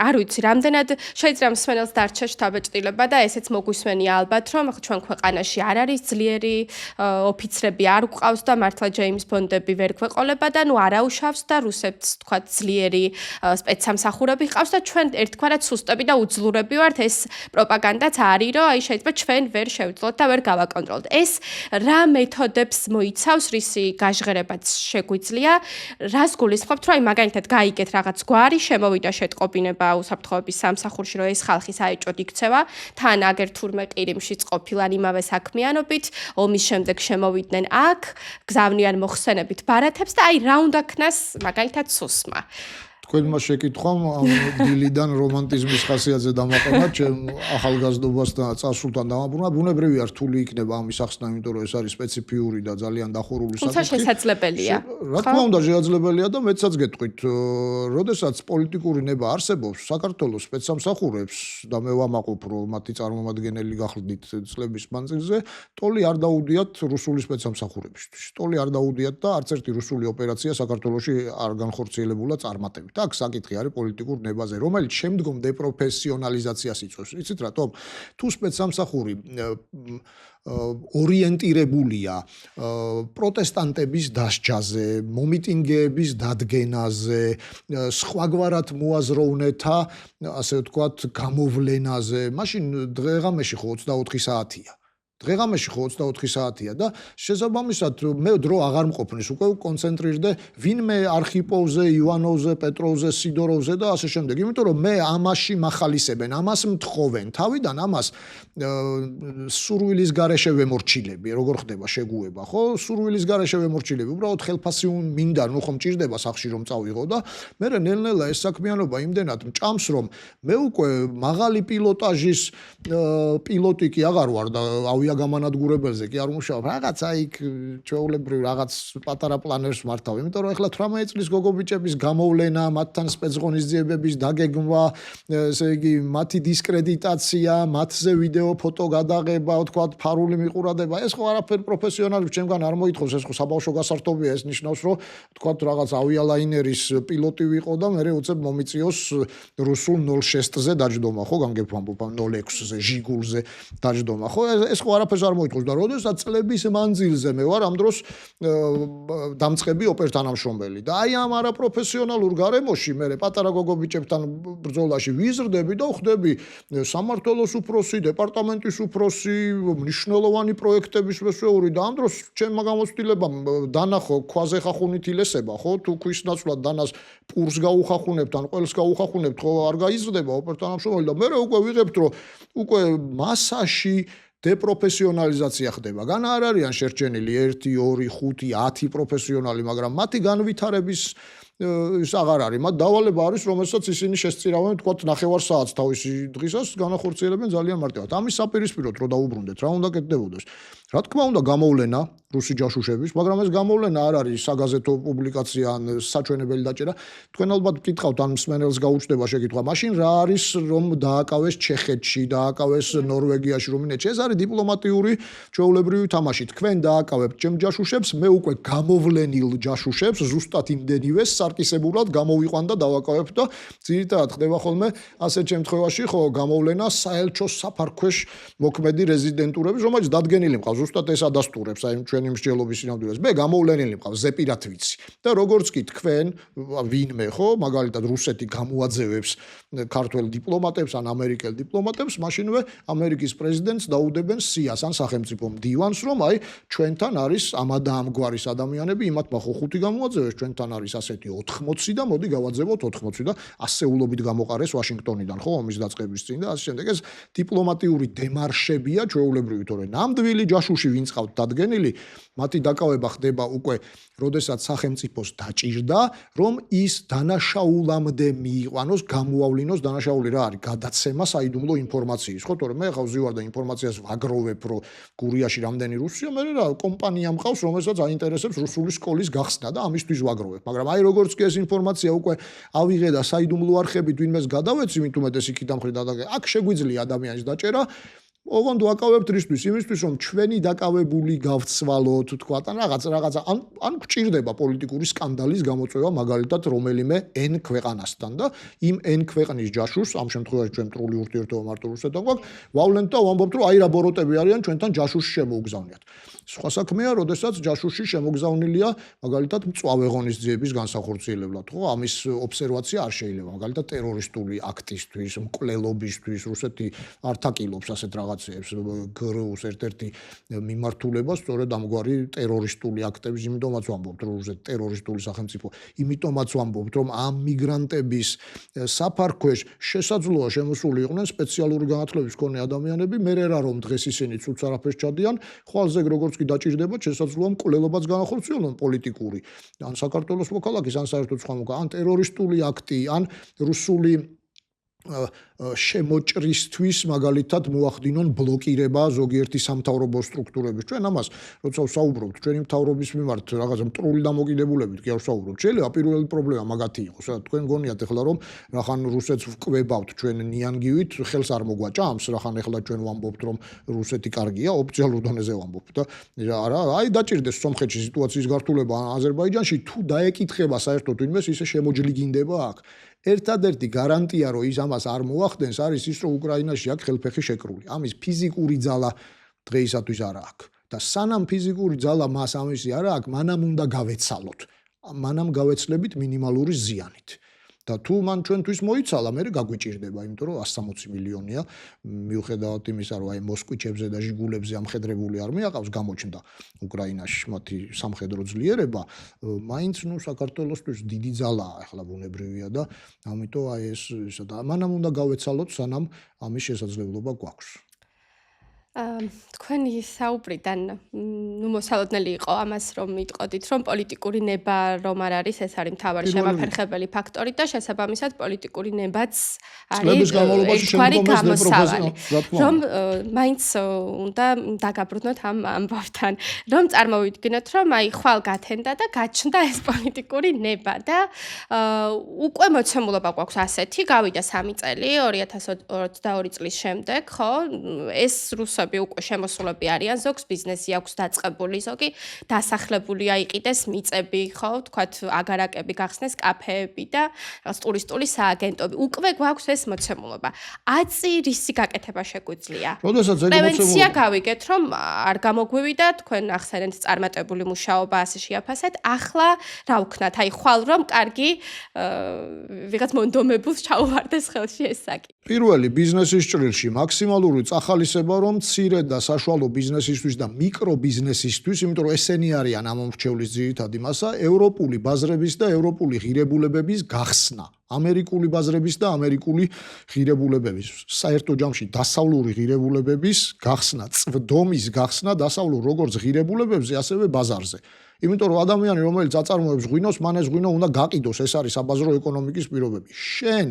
არ ვიცი, რამდენად შეიძლება მსმენელს დარჩა შთაბეჭდილება და ესეც მოგვისმენია ალბათ, რომ ჩვენ ქვეყანაში არ არის ძლიერი ოფიცრები არ გვყავს და მართლა ჯეიმს ბონდები ვერ გვეყოლება და ნუ არაუშავს და რუსებს თქვა ძლიერი სპეცსამსახურები ყავს და ჩვენ ერთგვარად სუსტები და უძლურები ვართ. ეს პროპაგანდაც არის, რომ აი შეიძლება ჩვენ ვერ შევძლოთ და ვერ გავაკონტროლოთ. ეს რა მეთოდებს მოიცავს, რისი გაჟღერებაც შეგვიძლია, რას გულისხმობთ, რომ აი მაგალითად გაიგეთ რაღაც გვარი, შემოვიდა შეტყობინება უსაფრთხოების სამსახურში, რომ ეს ხალხი საეჭოდ იქცევა, თან აგერ თურმე ყირიმშიც ყოფილან იმავე საქმიანობით, ომის შემდეგ შემოვიდნენ აქ, გზავნიან მოხსენებით ბარათებს და აი რა უნდა ქნას მაგალითად სუსმა. თქვენმა შეკითხვამ დილიდან რომანტიზმის ხასიათზე დამაყენა ჩემ ახალგაზრდობასთან წარსულთან დამაბრუნა. ბუნებრივია რთული იქნება ამის ახსნა, იმიტომ რომ ეს არის სპეციფიური და ძალიან დახურული საკითხი. თუმცა შესაძლებელია. რა თქმა უნდა შესაძლებელია და მეცაც გეტყვით, როდესაც პოლიტიკური ნება არსებობს, საქართველოს სპეცსამსახურებს და მე ვამაყობ, რომ მათი წარმომადგენელი გახლდით წლების მანძილზე, ტოლი არ დაუდიათ რუსული სპეცსამსახურებისთვის. ტოლი არ დაუდიათ და არც ერთი რუსული ოპერაცია საქართველოში არ განხორციელებულა წარმატებით. აქ საკითხი არის პოლიტიკურ ნებაზე, რომელიც შემდგომ დეპროფესიონალიზაციას იწვევს. იცით რატომ? თუ სპეცსამსახური ორიენტირებულია პროტესტანტების დასჯაზე, მომიტინგეების დადგენაზე, სხვაგვარად მოაზროვნეთა, ასე ვთქვათ, გამოვლენაზე, მაშინ დღეღამეში ხო 24 საათია. დღეღამეში ხო 24 საათია და შესაბამისად მე დრო აღარ მყოფნის, უკვე კონცენტრირდე ვინმე არხიპოვზე, ივანოვზე, პეტროვზე, სიდოროვზე და ასე შემდეგ. იმიტომ რომ მე ამაში მახალისებენ, ამას მთხოვენ. თავიდან ამას სურვილის გარეშე ვემორჩილები, როგორ ხდება შეგუება, ხო? სურვილის გარეშე ვემორჩილები. უბრალოდ ხელფასი მინდა, ნუ ხომ ჭირდება სახში რომ წავიღო და მე ნელ-ნელა ეს საქმიანობა იმდენად მჭამს, რომ მე უკვე მაღალი პილოტაჟის პილოტი კი აღარ ვარ და ავიაგამანადგურებელზე კი არ მუშაობ. რაღაცა იქ ჩვეულებრივ რაღაც პატარა პლანერს მართავ. იმიტომ რომ ეხლა 18 წლის გოგობიჭების გამოვლენა, მათთან სპეცღონისძიებების დაგეგმვა, ესე იგი მათი დისკრედიტაცია, მათზე ვიდეო ფოტო გადაღება, ვთქვათ, ფარული მიყურადება, ეს ხო არაფერი პროფესიონალებს ჩემგან არ მოითხოვს, ეს ხო საბავშვო გასართობია, ეს ნიშნავს, რომ ვთქვათ, რაღაც ავიალაინერის პილოტი ვიყო და მე უცებ მომიწიოს რუსულ 06-ზე დაჯდომა, ხო, განგებ ვამბობ, 06-ზე, ჟიგულზე დაჯდომა, ხო, ეს ხო არაფერს არ მოითხოვს და როდესაც წლების მანძილზე მე ვარ ამ დროს დამწყები ოპერტანამშრომელი და აი ამ არაპროფესიონალურ გარემოში მე პატარა გოგობიჭებთან ბრძოლაში ვიზრდები და ვხდები სამმართველოს უფროსი, დეპარტამენტის უფროსი, მნიშვნელოვანი პროექტების მესვეული და ამ დროს ჩემმა გამოცდილებამ დანახო ქვაზე ხახუნით ილესება, ხო, თუ ქვის ნაცვლად დანას პურს გაუხახუნებთ ან ყველს გაუხახუნებთ, ხო, არ გაიზრდება ოპერტანამშრომელი და მე უკვე ვიღებთ, რომ უკვე მასაში დეპროფესიონალიზაცია ხდება. გან არ არიან შერჩენილი 1, 2, 5, 10 პროფესიონალი, მაგრამ მათი განვითარების ის აღარ არის. მათ დავალება არის, რომელსაც ისინი შესწირავენ, თქვათ, 9 საათს თავისი დღისას განახორციელებენ ძალიან მარტივად. ამის საპირისპიროდ რო დაუბრუნდეთ, რა უნდა კეთდებოდეს? რა თქმა უნდა, გამოვლენა რუსი ჯაშუშების, მაგრამ ეს გამოვლენა არ არის საგაზეთო პუბლიკაცია ან საჩვენებელი დაჭერა. თქვენ ალბათ გკითხავთ, ან მსმენელს გაუჩნდება შეკითხვა, მაშინ რა არის რომ დააკავეს ჩეხეთში, დააკავეს ნორვეგიაში, რუმინეთში? ეს არის დიპლომატიური ჩვეულებრივი თამაში. თქვენ დააკავებთ ჩემ ჯაშუშებს, მე უკვე გამოვლენილ ჯაშუშებს ზუსტად იმდენივე სარკისებურად გამოვიყვან და დავაკავებ და ძირითადად ხდება ხოლმე ასეთ შემთხვევაში, ხო, გამოვლენა საელჩოს საფარქვეშ მოქმედი რეზიდენტურების, რომელიც დადგენილი მყავს, ზუსტად ეს ადასტურებს აი ჩვენი მსჯელობის სინამდვილეს. მე გამოვლენილი მყავს ზეპირად ვიცი. და როგორც კი თქვენ ვინმე, ხო, მაგალითად რუსეთი გამოაძევებს ქართველ დიპლომატებს ან ამერიკელ დიპლომატებს, მაშინვე ამერიკის პრეზიდენტს დაუდებენ სიას ან სახელმწიფო მდივანს, რომ აი ჩვენთან არის ამა და ამ გვარის ადამიანები, იმათმა ხო 5 გამოაძევეს, ჩვენთან არის ასეთი 80 და მოდი გავაძევოთ 80 და ასეულობით გამოყარეს ვაშინგტონიდან, ხო, ომის დაწყების წინ და ასე შემდეგ. ეს დიპლომატიური დემარშებია ჩვეულებრივი, თორე ნამდვილი ჯაშუში ვინც ყავთ დადგენილი, მათი დაკავება ხდება უკვე, როდესაც სახელმწიფოს დაჭირდა, რომ ის დანაშაულამდე მიიყვანოს, გამოავლინოს. დანაშაული რა არის? გადაცემა საიდუმლო ინფორმაციის, ხო, თორე მე ხავ ზივარ და ინფორმაციას ვაგროვებ, რომ გურიაში რამდენი რუსია, მე რა კომპანია მყავს, რომელსაც აინტერესებს რუსული სკოლის გახსნა და ამისთვის ვაგროვებ. მაგრამ აი როგორც კი ეს ინფორმაცია უკვე ავიღე და საიდუმლო არხებით ვინმეს გადავეცი, მით უმეტეს იქით ამხრიდან და აქ შეგვიძლია ადამიანის დაჭერა. ოღონდ ვაკავებთ რისთვის? იმისთვის, რომ ჩვენი დაკავებული გავცვალოთ, თქვა, ან რაღაცა ან გვჭირდება პოლიტიკური სკანდალის გამოწვევა, მაგალითად, რომელიმე N ქვეყანასთან და იმ N ქვეყნის ჯაშუშს, ამ შემთხვევაში ჩვენ მტრული ურთიერთობა მარტო რუსეთთან გვაქვს, ვავლენთ და ვამბობთ, რომ აი რა ბოროტები არიან ჩვენთან ჯაშუშს შემოუგზავნიათ. სხვა საქმეა, როდესაც ჯაშუში შემოგზავნილია, მაგალითად, მწვავე ღონისძიების განსახორციელებლად, ხო? ამის ობსერვაცია არ შეიძლება, მაგალითად, ტერორისტული აქტისთვის, მკვლელობისთვის, რუსეთი არ თაკილობს ასეთ რაღაც ვიღაცებს გრუს ერთ-ერთი მიმართულება სწორედ ამგვარი ტერორისტული აქტების, იმიტომაც ვამბობთ, რომ რუსეთი ტერორისტული სახელმწიფო, იმიტომაც ვამბობთ, რომ ამ მიგრანტების საფარქვეშ შესაძლოა შემოსული იყვნენ სპეციალური განათლების მქონე ადამიანები, მე რა რომ დღეს ისინი ცუც არაფერს ჩადიან, ხვალზე როგორც კი დაჭირდება, შესაძლოა მკვლელობაც განახორციელონ პოლიტიკური, ან საქართველოს მოქალაქის, ან საერთოდ სხვა მოქალაქე, ან ტერორისტული აქტი, ან რუსული შემოჭრისთვის მაგალითად მოახდინონ ბლოკირება ზოგიერთი სამთავრობო სტრუქტურების. ჩვენ ამას როცა ვსაუბრობთ, ჩვენი მთავრობის მიმართ რაღაცა მტრული დამოკიდებულებით კი არ ვსაუბრობთ. შეიძლება პირველი პრობლემა მაგათი იყოს, რა თქვენ გონიათ ეხლა რომ რახან რუსეთს ვკვებავთ ჩვენ ნიანგივით, ხელს არ მოგვაჭამს, რახან ეხლა ჩვენ ვამბობთ რომ რუსეთი კარგია, ოფიციალურ დონეზე ვამბობთ და არა, აი დაჭირდეს სომხეთში სიტუაციის გართულება აზერბაიჯანში თუ დაეკითხება საერთოდ ვინმეს ისე შემოჯლიგინდება აქ. ერთადერთი გარანტია რომ ის ამას არ მოახდენს არის ის რომ უკრაინაში აქ ხელფეხი შეკრული. ამის ფიზიკური ძალა დღეისათვის არა აქვს. და სანამ ფიზიკური ძალა მას ამისი არა აქვს, მანამ უნდა გავეცალოთ. მანამ გავეცლებით მინიმალური ზიანით. და თუ მან ჩვენთვის მოიცალა, მე გაგვიჭირდება, იმიტომ რომ 160 მილიონია მიუხედავად იმისა, რომ აი მოსკვიჩებზე და ჟიგულებზე ამხედრებული არმია ყავს გამოჩნდა უკრაინაში მათი სამხედრო ძლიერება, მაინც საქართველოსთვის დიდი ძალაა, ახლა ბუნებრივია და ამიტომ აი ეს და მანამ უნდა გავეცალოთ, სანამ ამის შესაძლებლობა გვაქვს. თქვენი საუბრიდან მოსალოდნელი იყო ამას რომ მიტყოდით რომ პოლიტიკური ნება რომ არ არის ეს არის მთავარი შემაფერხებელი ფაქტორი და შესაბამისად პოლიტიკური ნებაც არის ერთგვარი გამოსავალი რომ მაინც უნდა დაგაბრუნოთ ამ ამბავთან რომ წარმოვიდგინოთ რომ აი ხვალ გათენდა და გაჩნდა ეს პოლიტიკური ნება და უკვე მოცემულობა გვაქვს ასეთი გავიდა 3 წელი 2022 წლის შემდეგ ხო ეს რუსები უკვე შემოსულები არიან, ზოგს ბიზნესი აქვს დაწყებული, ზოგი დასახლებულია იყიდეს მიწები, ხო, თქვათ აგარაკები გახსნეს, კაფეები და რაღაც ტურისტული სააგენტოები. უკვე გვაქვს ეს მოცემულობა. აწი რისი გაკეთება შეგვიძლია? პრევენცია გავიგეთ, რომ არ გამოგვივიდა, თქვენ ახსენეთ წარმატებული მუშაობა ასე შეაფასეთ. ახლა რა ვქნათ? აი ხვალ რომ კარგი ვიღაც მონდომებულს ჩაუვარდეს ხელში ეს საკითხი. პირველი ბიზნესის ჭრილში მაქსიმალური წახალისება რომ მცირე და საშუალო ბიზნესისთვის და მიკრო ბიზნესისთვის, იმიტომ რომ ესენი არიან ამ მომრჩევლის ძირითადი მასა, ევროპული ბაზრების და ევროპული ღირებულებების გახსნა. ამერიკული ბაზრების და ამერიკული ღირებულებების, საერთო ჯამში დასავლური ღირებულებების გახსნა, წვდომის გახსნა დასავლურ როგორც ღირებულებებზე, ასევე ბაზარზე. იმიტომ რომ ადამიანი რომელიც აწარმოებს ღვინოს, მან ეს ღვინო უნდა გაყიდოს, ეს არის საბაზრო ეკონომიკის პირობები. შენ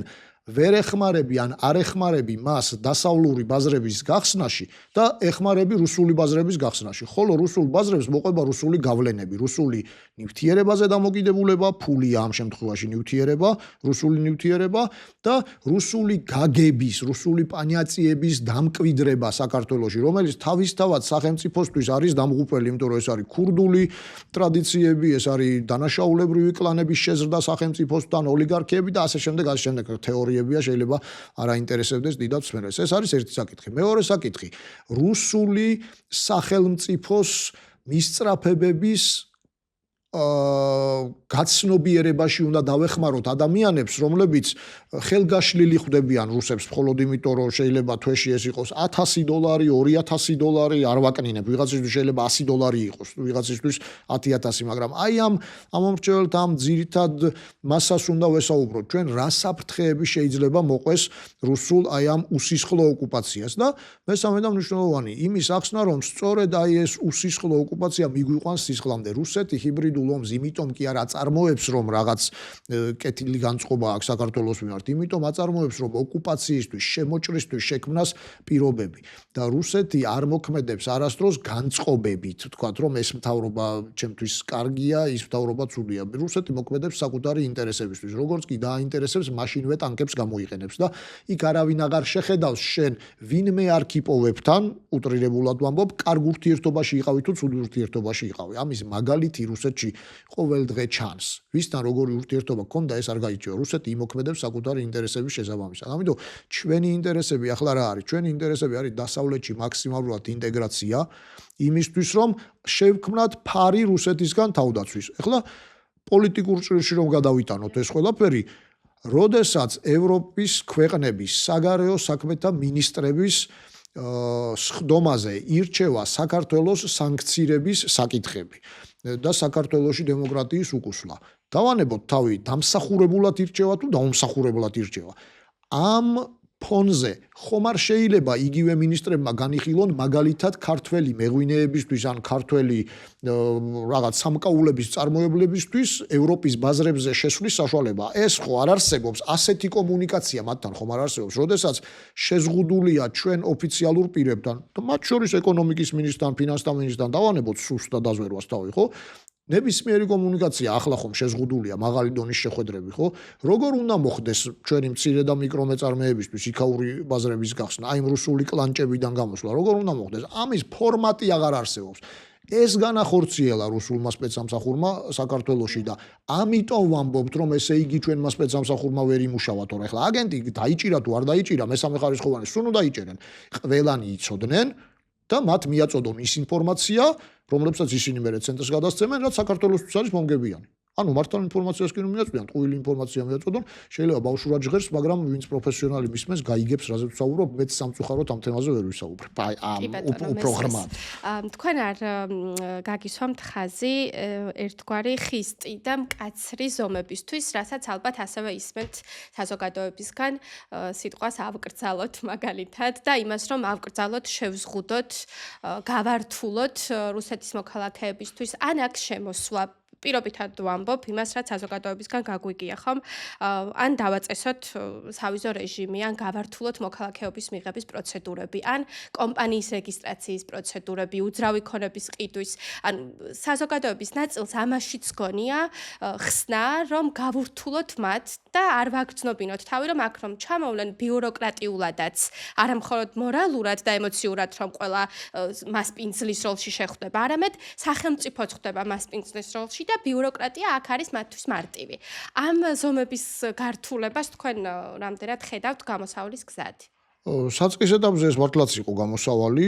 ვერ ეხმარები ან არ ეხმარები მას დასავლური ბაზრების გახსნაში და ეხმარები რუსული ბაზრების გახსნაში. ხოლო რუსულ ბაზრებს მოყვება რუსული გავლენები, რუსული ნივთიერებაზე დამოკიდებულება, ფულია ამ შემთხვევაში ნივთიერება, რუსული ნივთიერება და რუსული გაგების, რუსული პანიაციების დამკვიდრება საქართველოში, რომელიც თავისთავად სახელმწიფოსთვის არის დამღუპელი, იმიტომ რომ ეს არის ქურდული ტრადიციები, ეს არის დანაშაულებრივი კლანების შეზრდა სახელმწიფოსთან, ოლიგარქიები და ასე შემდეგ, ასე შემდეგ თეორია შეიძლება არ აინტერესებდეს დიდად მსმენელს. ეს არის ერთი საკითხი. მეორე საკითხი, რუსული სახელმწიფოს მისწრაფებების გაცნობიერებაში უნდა დავეხმაროთ ადამიანებს, რომლებიც ხელგაშლილი ხვდებიან რუსებს, მხოლოდ იმიტომ რომ შეიძლება თვეში ეს იყოს $1000, $2000, არ ვაკნინებ, ვიღაცისთვის შეიძლება $100 იყოს, ვიღაცისთვის 10000, მაგრამ აი ამ მომრჩეველთა ამ ძირითად მასას უნდა ვესაუბროთ. ჩვენ რა საფრთხეები შეიძლება მოყვეს რუსულ აი ამ უსისხლო ოკუპაციას და მესამე და მნიშვნელოვანი იმის ახსნა, რომ სწორედ აი ეს უსისხლო ოკუპაცია მიგვიყვანს სისხლამდე. რუსეთი ჰიბრიდულ ომს იმიტომ კი არ აწარმოებს რომ რაღაც კეთილი განწყობა აქვს საქართველოს მიმართ, იმიტომ აწარმოებს რომ ოკუპაციისთვის, შემოჭრისთვის შექმნას პირობები და რუსეთი არ მოქმედებს არასდროს განწყობებით, თქვათ რომ ეს მთავრობა ჩემთვის კარგია, ის მთავრობა ცუდია. რუსეთი მოქმედებს საკუთარი ინტერესებისთვის, როგორც კი დააინტერესებს, მაშინვე ტანკებს გამოიყენებს და იქ არავინ აღარ შეხედავს შენ ვინმე არ ქიპოვებთან, უტრირებულად ვამბობ, კარგ ურთიერთობაში იყავი თუ ცუდ ურთიერთობაში იყავი. ამის მაგალითი რუსეთში ყოველ დღე ჩანს. ვისთან როგორი ურთიერთობა გქონდა, ეს არ გაიჩიო. რუსეთი იმოქმედებს საკუთარი ინტერესების შესაბამისად. ამიტომ ჩვენი ინტერესები ახლა რა არის? ჩვენი ინტერესები არის დასავლეთში მაქსიმალურად ინტეგრაცია, იმისთვის რომ შევქმნათ ფარი რუსეთისგან თავდაცვის. ახლა პოლიტიკურ ჭრილში რომ გადავიტანოთ ეს ყველაფერი, როდესაც ევროპის ქვეყნების საგარეო საქმეთა მინისტრების სხდომაზე ირჩევა საქართველოს სანქცირების საკითხები და საქართველოში დემოკრატიის უკუსვლა. დავანებოთ თავი დამსახურებულად ირჩევა თუ დაუმსახურებლად ირჩევა. ამ ფონზე ხომ არ შეიძლება იგივე მინისტრებმა განიხილონ მაგალითად ქართველი მეღვინეებისთვის ან ქართველი რაღაც სამკაულების წარმოებლებისთვის ევროპის ბაზრებზე შესვლის საშუალება. ეს ხო არ არსებობს, ასეთი კომუნიკაცია მათთან ხომ არ არსებობს, როდესაც შეზღუდულია ჩვენ ოფიციალურ პირებთან, მათ შორის ეკონომიკის მინისტრთან, ფინანსთა მინისტრთან დავანებოთ სუსტ და დაზვერვას თავი, ხო? ნებისმიერი კომუნიკაცია ახლა ხომ შეზღუდულია მაღალი დონის შეხვედრები, ხო? როგორ უნდა მოხდეს ჩვენი მცირე და მიკრო მეწარმეებისთვის იქაური ბაზრების გახსნა, აი რუსული კლანჭებიდან გამოსვლა, როგორ უნდა მოხდეს? ამის ფორმატი აღარ არსებობს. ეს განახორციელა რუსულმა სპეცსამსახურმა საქართველოში და ამიტომ ვამბობთ, რომ ესე იგი ჩვენმა სპეცსამსახურმა ვერ იმუშავა თორე ახლა აგენტი დაიჭირა თუ არ დაიჭირა, მესამე ხარისხოვანი სულ უნდა იჭერენ. ყველანი იცოდნენ და მათ მიაწოდონ ის ინფორმაცია, რომლებსაც ისინი მერე ცენტრს გადასცემენ, რაც საქართველოსთვის არის მომგებიანი. ანუ მართალ ინფორმაციას კი მიაწვიან, ტყუილი ინფორმაცია მიაწოდონ, შეიძლება ბავშვურად ჟღერს, მაგრამ ვინც პროფესიონალი მისმენს, გაიგებს, რაზეც ვსაუბრობ, მეც სამწუხაროდ ამ თემაზე ვერ ვისაუბრებ. აი, პროგრამა. თქვენ არ გაგისვამთ ხაზი ერთგვარი ხისტი და მკაცრი ზომებისთვის, რასაც ალბათ ასევე ისმენთ საზოგადოებისგან სიტყვას ავკრძალოთ მაგალითად და იმას, რომ ავკრძალოთ, შევზღუდოთ, გავართულოთ რუსეთის მოქალაქეებისთვის, ან აქ შემოსვლა პირობითად ვამბობ იმას, რაც საზოგადოებისგან გაგვიგია ხომ? ან დავაწესოთ სავიზო რეჟიმი, ან გავართულოთ მოქალაქეობის მიღების პროცედურები, ან კომპანიის რეგისტრაციის პროცედურები, უძრავი ქონების ყიდვის. ან საზოგადოების ნაწილს ამაშიც გონია ხსნა, რომ გავურთულოთ მათ და არ ვაგრძნობინოთ თავი, რომ აქ რომ ჩამოვლენ ბიუროკრატიულადაც, არა მხოლოდ მორალურად და ემოციურად, რომ ყველა მასპინძლის როლში შეხვდება, არამედ სახელმწიფოც ხვდება მასპინძლის როლში და ბიუროკრატია აქ არის მათთვის მარტივი. ამ ზომების გართულებას თქვენ რამდენად ხედავთ გამოსავლის გზად? საწყის ეტაპზე ეს მართლაც იყო გამოსავალი,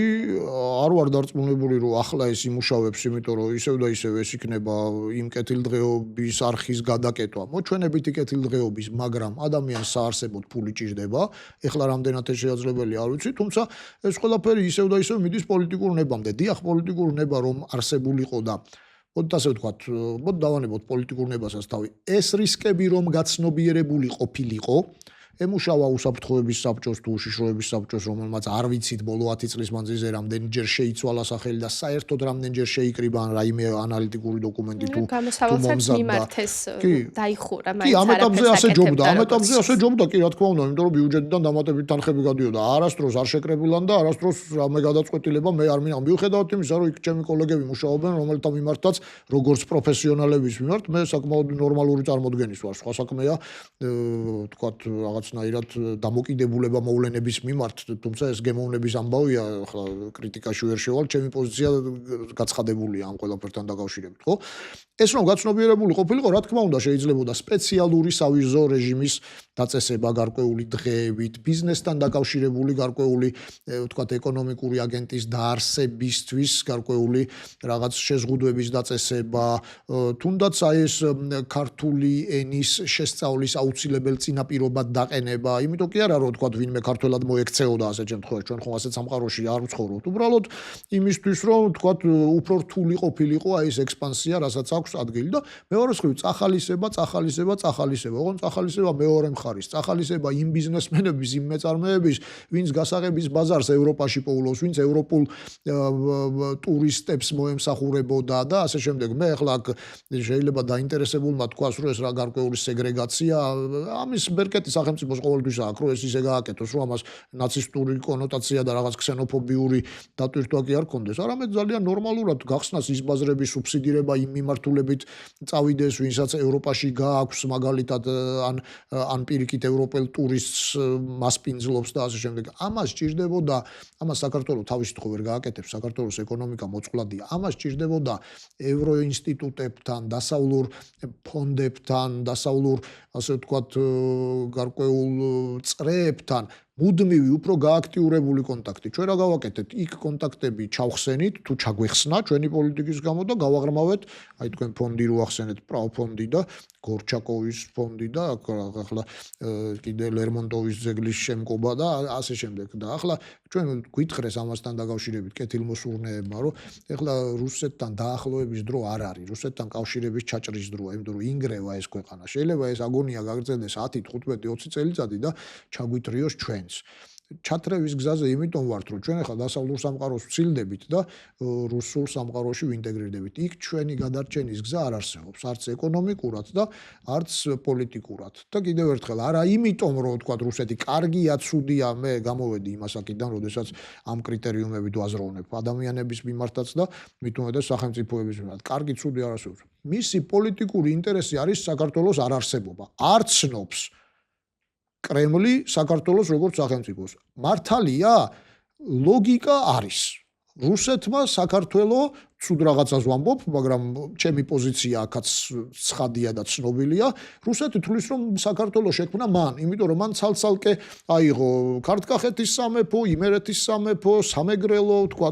არ ვარ დარწმუნებული, რომ ახლა ეს იმუშავებს, იმიტომ რომ ისევ და ისევ ეს იქნება იმ კეთილდღეობის არხის გადაკეტვა, მოჩვენებითი კეთილდღეობის, მაგრამ ადამიანს საარსებოდ ფული ჭირდება, ეხლა რამდენად ეს შესაძლებელი არ ვიცი, თუმცა ეს ყველაფერი ისევ და ისევ მიდის პოლიტიკურ ნებამდე. დიახ, პოლიტიკურ ნება რომ არსებულიყო და მოდით ასე ვთქვათ, მოდით დავანებოთ პოლიტიკურ ნებასაც თავი. ეს რისკები რომ გაცნობიერებული ყოფილიყო, ემუშავა უსაფრთხოების საბჭოს თუ უშიშროების საბჭოს, რომელმაც არ ვიცით ბოლო 10 წლის მანძილზე რამდენჯერ შეიცვალა სახელი და საერთოდ რამდენჯერ შეიკრიბა რაიმე ანალიტიკური დოკუმენტი თუ გამოსავალსაც მიმართეს დაიხურა მაინც ამ ეტაპზე ასე ჯობდა, ამ ეტაპზე ასე ჯობდა, კი რა თქმა უნდა, იმიტომ რომ ბიუჯეტიდან დამატებით თანხები გადიოდა, არასდროს არ შეკრებილან და არასდროს რამე გადაწყვეტილება მე არ მინდა. მიუხედავად იმისა, რომ იქ ჩემი კოლეგები მუშაობენ, რომელთა მიმართაც როგორც პროფესიონალების მიმართ, მე საკმაოდ ნორმალური წარმოდგენის ვარ. სხვა საქმეა, ვთქვათ, რაღაცნაირად დამოკიდებულება მოვლენების მიმართ, თუმცა ეს გემოვნების ამბავია, ახლა კრიტიკაში ვერ შევალ, ჩემი პოზიცია გაცხადებულია ამ ყველაფერთან დაკავშირებით, ხო? ეს რომ გაცნობიერებული ყოფილიყო, რა თქმა უნდა, შეიძლებოდა სპეციალური სავიზო რეჟიმის დაწესება გარკვეული დღეებით, ბიზნესთან დაკავშირებული გარკვეული, ვთქვათ, ეკონომიკური აგენტის დაარსებისთვის გარკვეული რაღაც შეზღუდვების დაწესება, თუნდაც აი ეს ქართული ენის შესწავლის აუცილებელ წინაპირობად დაყენება, იმიტომ კი არა რომ ვთქვათ, ვინმე ქართველად მოექცეოდა ასე შემთხვევაში, ჩვენ ხომ ასეთ სამყაროში არ ვცხოვრობთ, უბრალოდ იმისთვის რომ ვთქვათ, უფრო რთული ყოფილიყო აი ეს ექსპანსია, რასაც აქვს ადგილი და მეორე მხრივ წახალისება, ოღონდ წახალისება მეორე მხარის, წახალისება იმ ბიზნესმენების, იმ მეწარმეების, ვინც გასაღების ბაზარს ევროპაში პოულობს, ვინც ევროპულ ტურისტებს მოემსახურებოდა და ასე შემდეგ. მე ახლა შეიძლება დაინტერესებულმა თქვას, რომ ეს რა გარკვეული სეგრეგაცია, ამის ბერკეტი სახელმწიფოს ყოველთვის აქვს, რომ ეს ისე გააკეთოს, რომ ამას ნაცისტური კონოტაცია და რაღაც ქსენოფობიური დატვირთვა კი არ კონდეს. არამედ ძალიან ნორმალურად გახსნას ის ბაზრების სუბსიდირება იმ მიმართულებით წავიდეს, ვინცაც ევროპაში გააქვს მაგალითად ან პირიქით ევროპელ ტურისტს მასპინძლობს და ასე შემდეგ. ამას ჭირდებოდა, ამას საქართველოს თავისით ხო ვერ გააკეთებს, საქართველოს ეკონომიკა მოწყვლადია. ამას ჭირდებოდა ევროინსტიტუტებთან, დასავლურ ფონდებთან, დასავლურ ასე ვთქვათ, გარკვეულ წრეებთან მუდმივი უფრო გააქტიურებული კონტაქტი. ჩვენ რა გავაკეთეთ? იქ კონტაქტები ჩავხსენით, თუ ჩაგვეხსნა ჩვენი პოლიტიკის გამო და გავაღრმავეთ, აი თქვენ ფონდი რო ახსენეთ, პრაუფონდი და გორჩაკოვის ფონდი და ახლა კიდე ლერმონტოვის ძეგლის შემკობა და ასე შემდეგ. და ახლა ჩვენ გვითხრეს ამასთან დაკავშირებით კეთილმოსურნეებმა, რომ ახლა რუსეთთან დაახლოების დრო არ არის, რუსეთთან კავშირების ჩაჭრის დროა, იმიტომ რომ ინგრევა ეს ქვეყანა. შეიძლება ეს აგონია გაგრძელდეს 10, 15, 20 წელიწადი და ჩაგვიტრიოს ჩვენს. ჩათრევის გზაზე იმიტომ ვართ, რომ ჩვენ ახლა დასავლურ სამყაროს ვცილდებით და რუსულ სამყაროში ვინტეგრირდებით. იქ ჩვენი გადარჩენის გზა არ არსებობს, არც ეკონომიკურად და არც პოლიტიკურად. და კიდევ ერთხელ, არა იმიტომ, რომ თქვა რუსეთი კარგია, ცუდია, მე გამოვედი იმას აქედან, როდესაც ამ კრიტერიუმებით ვაზროვნებ ადამიანების მიმართაც და მით უმეტეს სახელმწიფოების მიმართ. კარგი, ცუდი არ არსებობს. მისი პოლიტიკური ინტერესი არის საქართველოს არარსებობა. არ ცნობს კრემლი საქართველოს როგორც სახელმწიფოს. მართალია, ლოგიკა არის. რუსეთმა საქართველო ცუდ რაღაცას ვამბობ, მაგრამ ჩემი პოზიცია აქაც ცხადია და ცნობილია. რუსეთი თulis რომ საქართველო შექმნა მან, იმიტომ რომ მან ცალ-ცალკე აიღო ქართკახეთის სამეფო, იმერეთის სამეფო, სამეგრელო, თქვა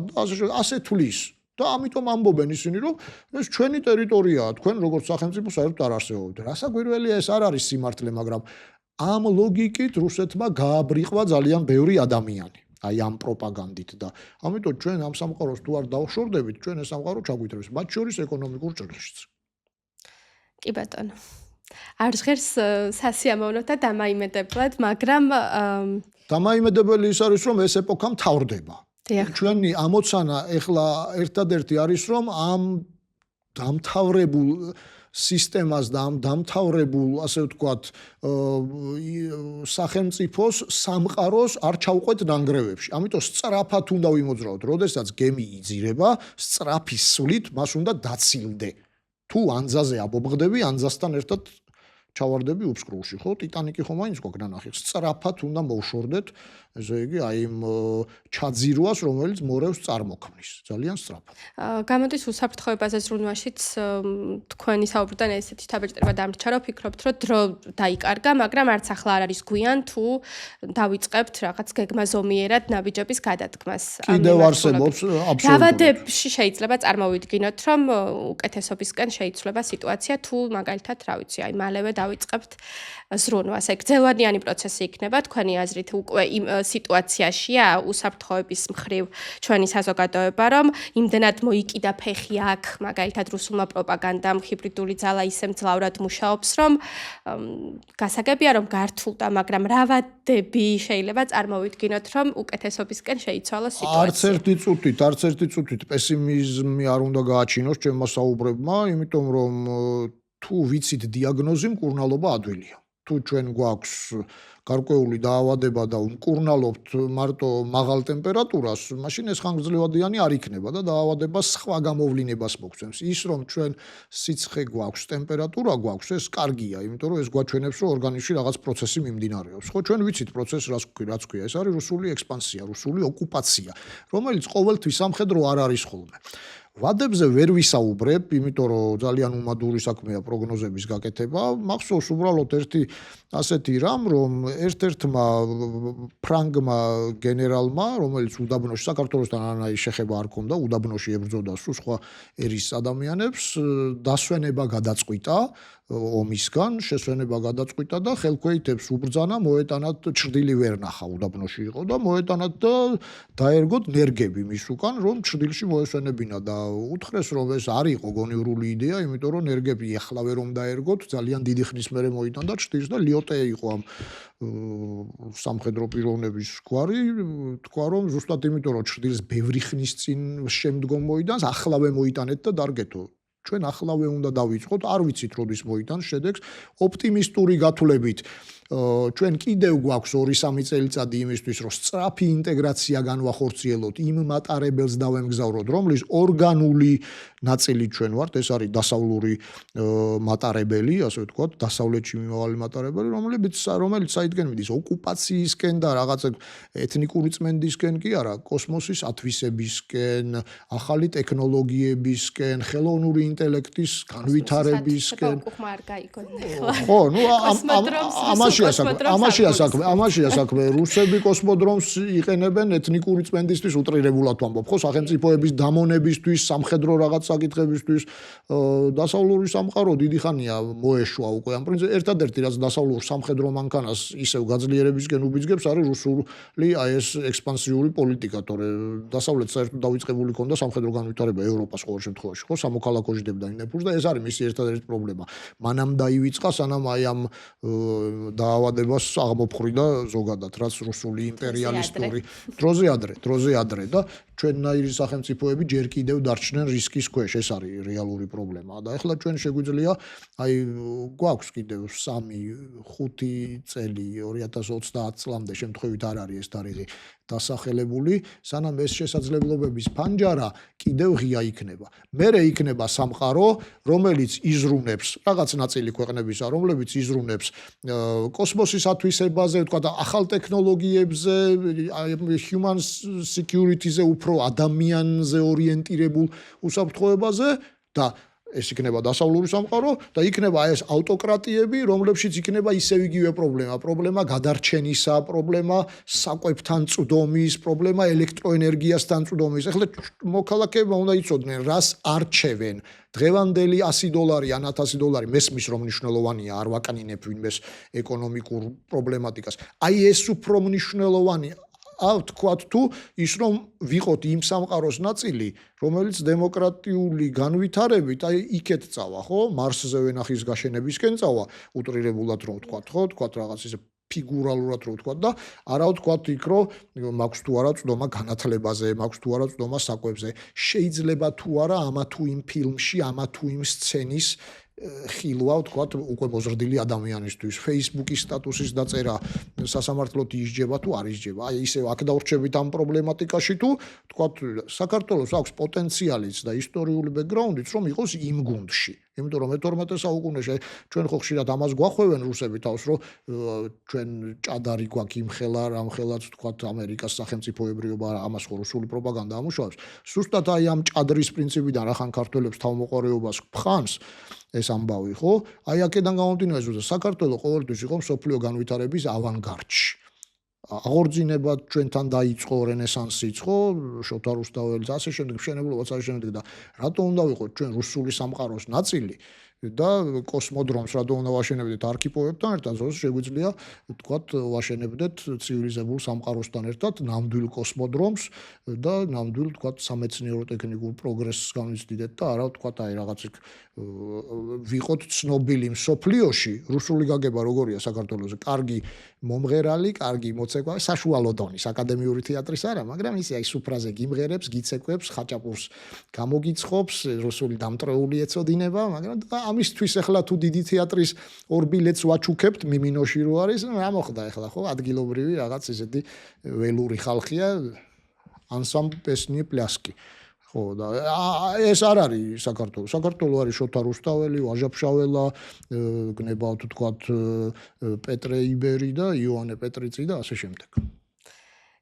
ასე თulis. და ამიტომ ამბობენ ისინი, რომ ეს ჩვენი ტერიტორიაა, თქვენ როგორც სახელმწიფო საერთოდ არ არსებობთ. რასაკვირველია, ეს არ არის სიმართლე, მაგრამ ამ ლოგიკით რუსეთმა გააბრიყვა ძალიან ბევრი ადამიანი. აი ამ პროპაგანდით და ამიტომ ჩვენ ამ სამყაროს თუ არ დავშორდებით, ჩვენ ეს სამყარო ჩაგვიტრევს, მათ შორის ეკონომიკურ ჭრილშიც. კი ბატონო. არ ჟღერს სასიამოვნო და დამაიმედებლად, მაგრამ დამაიმედებელი ის არის, რომ ეს ეპოქა მთავრდება. ჩვენი ამოცანა ეხლა ერთადერთი არის, რომ ამ დამთავრებულ სისტემას და ამ დამთავრებულ, ასე ვთქვათ, სახელმწიფოს სამყაროს არ ჩავყვეთ ნანგრევებში. ამიტომ სწრაფად უნდა ვიმოძრაოთ, როდესაც გემი იძირება, სწრაფი სვლით მას უნდა დაცილდე. თუ ანძაზე აბობღდები, ანძასთან ერთად ჩავარდები უფსკრულში, ხო? ტიტანიკი ხომ მაინც გვაქვს ნახეთ. სწრაფად უნდა მოვშორდეთ, ესე იგი, აი იმ ჩაძირვას, რომელიც მორევს წარმოქმნის. ძალიან სწრაფად. გამოდის უსაფრთხოებაზე ზრუნვაშიც თქვენი საუბრიდან ესეთი თაბაჭდება დამრჩა, რომ ფიქრობთ, რომ დრო დაიკარგა, მაგრამ არც ახლა არ არის გვიან, თუ დავიწყებთ რაღაც გეგმაზომიერად ნაბიჯების გადადგმას. კიდევ არსებობს აბსოლუტურად. დავადებში შეიძლება წარმოვიდგინოთ, რომ უკეთესობისკენ შეიცვლება სიტუაცია, თუ მაგალითად, რა ვიცი, აი მალევე დავიწყებთ ზრუნვას. ეგ ძელვადიანი პროცესი იქნება, თქვენი აზრით უკვე იმ სიტუაციაშია უსაფრთხოების მხრივ ჩვენი საზოგადოება, რომ იმდენად მოიკიდა ფეხი აქ, მაგალითად რუსულმა პროპაგანდამ, ჰიბრიდული ძალა ისე მძლავრად მუშაობს, რომ გასაგებია, რომ გართულდა, მაგრამ რა ვადები შეიძლება წარმოვიდგინოთ, რომ უკეთესობისკენ შეიცვალოს სიტუაცია. არც ერთი წუთით პესიმიზმი არ უნდა გააჩინოს ჩემმა საუბრებმა, იმიტომ რომ თუ ვიცით დიაგნოზი, მკურნალობა ადვილია. თუ ჩვენ გვაქვს გარკვეული დაავადება და ვმკურნალობთ მარტო მაღალ ტემპერატურას, მაშინ ეს ხანგრძლივადიანი არ იქნება და დაავადება სხვა გამოვლინებას მოგცემს. ის რომ ჩვენ სიცხე გვაქვს, ტემპერატურა გვაქვს, ეს კარგია, იმიტომ რომ ეს გვაჩვენებს, რომ ორგანიზმში რაღაც პროცესი მიმდინარეობს. ხო, ჩვენ ვიცით პროცესს რაც ქვია, ეს არის რუსული ექსპანსია, რუსული ოკუპაცია, რომელიც ყოველთვის სამხედრო არ არის ხოლმე. ვადებზე ვერ ვისაუბრებ, იმიტომ რომ ძალიან უმადური საქმეა პროგნოზების გაკეთება. მახსოვს უბრალოდ ერთი ასეთი რამ, რომ ერთ-ერთმა ფრანგმა გენერალმა, რომელიც უდაბნოში საქართველოსთან არანაირი შეხება არ ჰქონდა, უდაბნოში ებრძოდა სხვა ერის ადამიანებს, დასვენება გადაწყვიტა ომისგან, შესვენება გადაწყვიტა და ხელქვეითებს უბრძანა, მოეტანათ ჭრდილი ვერ ნახა, უდაბნოში იყო და მოეტანათ და დაერგოთ ნერგები მის უკან, რომ ჭრდილში მოესვენებინა და უთხრეს, რომ ეს არ იყო გონივრული იდეა, იმიტომ რომ ნერგები ახლავე რომ დაერგოთ, ძალიან დიდი ხნის მერე მოიტანდა ჭრდილს და ლიოტე იყო ამ სამხედრო პიროვნების გვარი, თქვა რომ ზუსტად იმიტომ რომ ჭრდილს ბევრი ხნის წინ შემდგომ მოიტანს, ახლავე მოიტანეთ და დარგეთო. ჩვენ ახლავე უნდა დავიწყოთ, არ ვიცით როდის მოიტანს შედეგს, ოპტიმისტური გათვლებით ჩვენ კიდევ გვაქვს 2-3 წელიწადი იმისთვის, რომ სწრაფი ინტეგრაცია განვახორციელოთ, იმ მატარებელს დავემგზავროთ, რომლის ორგანული ნაწილი ჩვენ ვართ, ეს არის დასავლური მატარებელი, ასე ვთქვათ, დასავლეთში მიმავალი მატარებელი, რომელიც საიდგენ მიდის ოკუპაციისკენ და რაღაც ეთნიკური წმენდისკენ კი არა, კოსმოსის ათვისებისკენ, ახალი ტექნოლოგიებისკენ, ხელოვნური ინტელექტის განვითარებისკენ. ხო, ნუ ამაში ამაშია საქმე. რუსები კოსმოდრომს იყენებენ ეთნიკური წმენდისთვის უტრირებულად ვამბობ, ხო, სახელმწიფოების დამონებისთვის, სამხედრო რაღაც საკითხებისთვის. დასავლური სამყარო დიდი ხანია მოეშვა უკვე. ამ პრინციპში ერთადერთი რაც დასავლურ სამხედრო მანქანას ისევ გაძლიერებისკენ უბიძგებს არის რუსული ეს ექსპანსიური პოლიტიკა, თორე დასავლეთ საერთოდ დავიწყებული ქონდა სამხედრო განვითარება ევროპას ყოველ შემთხვევაში, ხო, სამოქალაქო ჟდებდა ინეფურს და ეს არის მისი ერთადერთი პრობლემა. მანამ დაივიწყა, სანამ აი ამ დაავადებას აღმოფხრიდა ზოგადად, რაც რუსული იმპერიალისტური დროზე ადრე და ჩვენნაირი სახელმწიფოები ჯერ კიდევ დარჩნენ რისკის ქვეშ, ეს არის რეალური პრობლემა. და ეხლა ჩვენ შეგვიძლია აი გვაქვს კიდევ 3-5 წელი 2030 წლამდე შემთხვევით არ არის ეს თარიღი დასახელებული, სანამ ეს შესაძლებლობების ფანჯარა კიდევ ღია იქნება. მერე იქნება სამყარო, რომელიც იზრუნებს რაღაც ნაწილი ქვეყნებისა, რომლებიც იზრუნებს კოსმოსის ათვისებაზე, ვთქვათ, ახალ ტექნოლოგიებზე, human security-ზე, უფრო ადამიანზე ორიენტირებულ უსაფრთხოებაზე და ეს იქნება დასავლური სამყარო და იქნება ეს ავტოკრატიები, რომლებშიც იქნება ისევ იგივე პრობლემა გადარჩენისა, პრობლემა საკვებთან წვდომის, პრობლემა ელექტროენერგიასთან წვდომის. ეხლა მოქალაქეებმა უნდა იცოდნენ, რას არჩევენ. დღევანდელი $100 ან $1000 მესმის რომ მნიშვნელოვანია, არ ვაკნინებ ვინმეს ეკონომიკურ პრობლემატიკას. აი ეს უფრო მნიშვნელოვანია. თქვათ თუ ის რომ ვიყოთ იმ სამყაროს ნაწილი, რომელიც დემოკრატიული განვითარებით აი იქეთ წავა, ხო? მარსზე ვენახის გაშენებისკენ წავა, უტრირებულად რომ ვთქვათ, ხო? ვთქვათ რაღაც ისე ფიგურალურად რომ ვთქვათ და არა ვთქვათ იქ რომ მაქვს თუ არა წვდომა განათლებაზე, მაქვს თუ არა წვდომა საკვებზე. შეიძლება თუ არა ამა თუ იმ ფილმში, ამა თუ იმ სცენის ხილვა, ვთქვათ, უკვე მოზრდილი ადამიანისთვის. Facebook-ის სტატუსის დაწერა სასამართლოდ ისჯება თუ არ ისჯება. აი ისე აქ დავრჩებით ამ პრობლემატიკაში თუ, ვთქვათ, საქართველოს აქვს პოტენციალიც და ისტორიული ბექგრაუნდიც, რომ იყოს იმ გუნდში. იმიტომ რომ მე-12 საუკუნეში ჩვენ ხო ხშირად ამას გვახვევენ რუსები თავს, რომ ჩვენ ჭადარი გვაქვს იმხელა, რამხელაც ვთქვათ, ამერიკას სახელმწიფოებრიობა ამას ხო რუსული პროპაგანდა ამუშავებს. სუსტად აი ამ ჭადრის პრინციპიდან რახან ქართველებს თავმოყარეობას გფხანს ეს ამბავი, ხო? აი აქედან გამომდინარე, რომ საქართველოს ყოველთვის იყო მსოფლიო განვითარების ავანგარდში. აღორძინება ჩვენთან დაიწყო რენესანსიც, ხო? შოთა რუსთაველის ასე შემდეგ მშენებლობაც ასე შემდეგ და რატო უნდა ვიყოთ ჩვენ რუსული სამყაროს ნაწილი და კოსმოდრომს რატო უნდა ვაშენებდეთ არქიპოვებთან ერთად, ზოგადად შეგვიძლია ვთქვათ ვაშენებდეთ ცივილიზებულ სამყაროსთან ერთად ნამდვილ კოსმოდრომს და ნამდვილ ვთქვათ სამეცნიერო ტექნიკურ პროგრესს განვიცდიდეთ და არა ვთქვათ აი რაღაც იქ ვიყოთ ცნობილი მსოფლიოში, რუსული გაგება როგორია საქართველოში, კარგი მომღერალი, კარგი მოცეკვავი, საშუალო დონის აკადემიური თეატრის არა, მაგრამ ისე აი სუფრაზე გიმღერებს, გიცეკვებს, ხაჭაპურს გამოგიცხობს, რუსული დამტრეული ეწოდინება, მაგრამ ამისთვის ახლა თუ დიდი თეატრის ორ ბილეთს ვაჩუქებთ მიმინოში რო არის, რა მოხდა ახლა ხო ადგილობრივი რაღაც ისეთი ველური ხალხია ანსამბლ პესნი პლასკი ხო და ეს არ არის საქართველო. საქართველო არის შოთა რუსთაველი, ვაჟა ფშაველა, გნებავთ თქვათ პეტრე იბერი და იოანე პეტრიცი და ასე შემდეგ.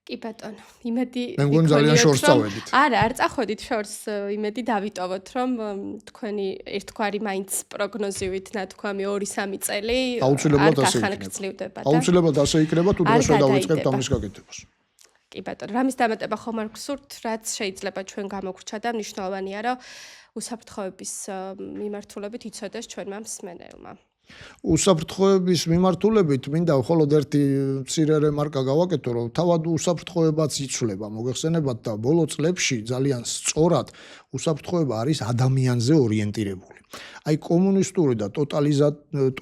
კი ბატონო, იმედი მე მგონი ძალიან შორს წავედით. არა, არ წახვედით შორს, იმედი დავიტოვოთ, რომ თქვენი ერთგვარი მაინც პროგნოზივით, ნათქვამი 2-3 წელი აუცილებლად ასე იქნება. აუცილებლად ასე იქნება, თუ დროშა დავიწყებთ ამის გაკეთებას. კი ბატონო, რამის დამატება ხომ არ გსურთ, რაც შეიძლება ჩვენ გამოგვრჩა და მნიშვნელოვანია, რომ უსაფრთხოების მიმართულებით იცოდეს ჩვენმა მსმენელმა. უსაფრთხოების მიმართულებით მინდა მხოლოდ ერთი მცირე რემარკა გავაკეთო, რომ თავად უსაფრთხოებაც იცვლება, მოგეხსენებათ და ბოლო წლებში ძალიან სწორად უსაფრთხოება არის ადამიანზე ორიენტირებული. აი კომუნისტური და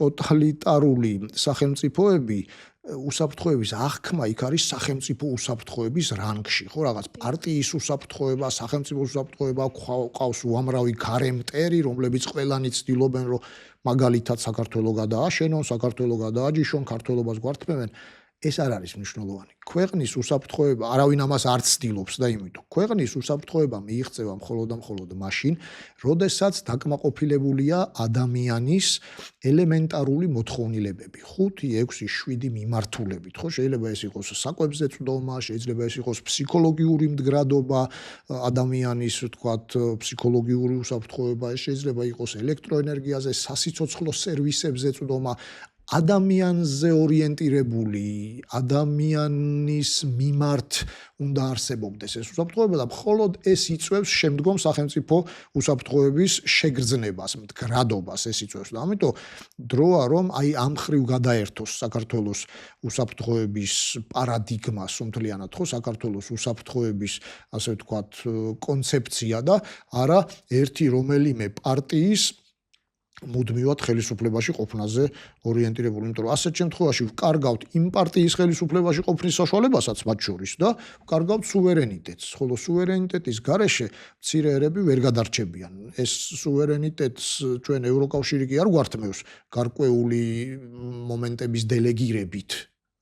ტოტალიტარული სახელმწიფოები უსაფრთხოების აღქმა იქ არის სახელმწიფო უსაფრთხოების რანგში, ხო, რაღაც პარტიის უსაფრთხოება, სახელმწიფო უსაფრთხოება, ყავს უამრავი გარემტერი, რომლებიც ყველანი ცდილობენ, რომ მაგალითად საქართველოს გადააშენონ, საქართველოს გადააჯიშონ, ქართველობას გვართმევენ. ეს არ არის მნიშვნელოვანი. ქვეყნის უსაფრთხოება, არავინ ამას არ ცდილობს და იმიტომ. ქვეყნის უსაფრთხოება მიიღწევა მხოლოდ და მხოლოდ მაშინ, როდესაც დაკმაყოფილებულია ადამიანის ელემენტარული მოთხოვნილებები. 5, 6, 7 მიმართულებით, ხო? შეიძლება ეს იყოს საკვებზე წვდომა, შეიძლება ეს იყოს ფსიქოლოგიური მდგრადობა, ადამიანის, ვთქვათ, ფსიქოლოგიური უსაფრთხოება, ეს შეიძლება იყოს ელექტროენერგიაზე, სასიცოცხლო სერვისებზე წვდომა. ადამიანზე ორიენტირებული, ადამიანის მიმართ უნდა არსებობდეს ეს უსაფრთხოება და მხოლოდ ეს იწვევს შემდგომ სახელმწიფო უსაფრთხოების შეგრძნებას, მდგრადობას ეს იწვევს და ამიტომ დროა რომ აი ამ ხრივ გადაერთოს საქართველოს უსაფრთხოების პარადიგმა სრულად ხო საქართველოს უსაფრთხოების ასე ვთქვათ კონცეფცია და არა ერთი რომელიმე პარტიის მუდმივად ხელისუფლებაში ყოფნაზე ორიენტირებული, იმიტომ რომ ასეთ შემთხვევაში ვკარგავთ იმ პარტიის ხელისუფლებაში ყოფნის საშუალებასაც მათ შორის და ვკარგავთ სუვერენიტეტს, ხოლო სუვერენიტეტის გარეშე მცირე ერები ვერ გადარჩებიან. ეს სუვერენიტეტს ჩვენ ევროკავშირი კი არ გვართმევს გარკვეული მომენტების დელეგირებით,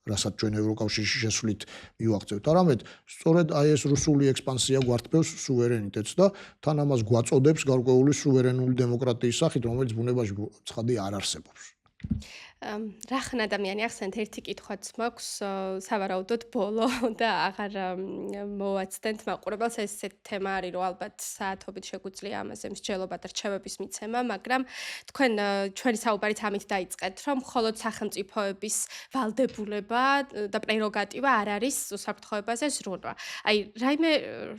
რასაც ჩვენ ევროკავშირში შესვლით მივაღწევთ. არამედ სწორედ აი ეს რუსული ექსპანსია გვართმევს სუვერენიტეტს და თან ამას გვაწოდებს გარკვეული სუვერენული დემოკრატიის სახით, რომელიც ბუნებაში ცხადი არ არსებობს. რახან ადამიანი ახსენეთ ერთი კითხვაც მაქვს სავარაუდოდ ბოლო და აღარ მოვაცდენთ მაყურებელს ესეთ თემა არის რომ ალბათ საათობით შეგვიძლია ამაზე მსჯელობა და რჩევების მიცემა, მაგრამ თქვენ ჩვენი საუბარით ამით დაიწყეთ რომ მხოლოდ სახელმწიფოების ვალდებულება და პრეროგატივა არ არის უსაფრთხოებაზე ზრუნვა. აი რაიმე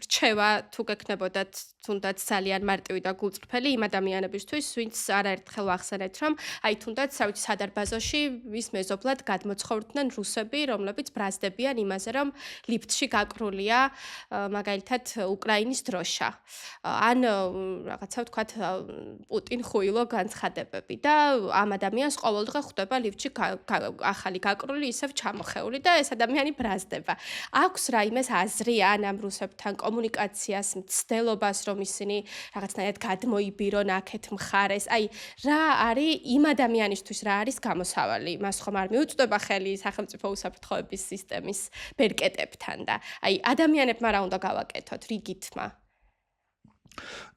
რჩევა თუ გექნებოდათ თუნდაც ძალიან მარტივი და გულწრფელი იმ ადამიანებისთვის, ვინც არაერთხელ ვახსენეთ რომ აი თუნდაც საერთოდ სადარბაზოში ვის მეზობლად გადმოცხოვრდნენ რუსები, რომლებიც ბრაზდებიან იმაზე, რომ ლიფტში გაკრულია მაგალითად უკრაინის დროშა. ან რაღაცა ვთქვათ პუტინ ხუილო განცხადებები და ამ ადამიანს ყოველდღე ხვდება ლიფტში ახალი გაკრული, ისევ ჩამოხეული და ეს ადამიანი ბრაზდება. აქვს რაიმეს აზრი ან ამ რუსებთან კომუნიკაციას, მცდელობას, რომ ისინი რაღაცნაირად გადმოიბირონ აქეთ მხარეს. აი რა არის იმ ადამიანისთვის რა არის გამოსავალი? მას ხომ არ მიუწვდება ხელი სახელმწიფო უსაფრთხოების სისტემის ბერკეტებთან და აი ადამიანებმა რა უნდა გავაკეთოთ რიგითმა?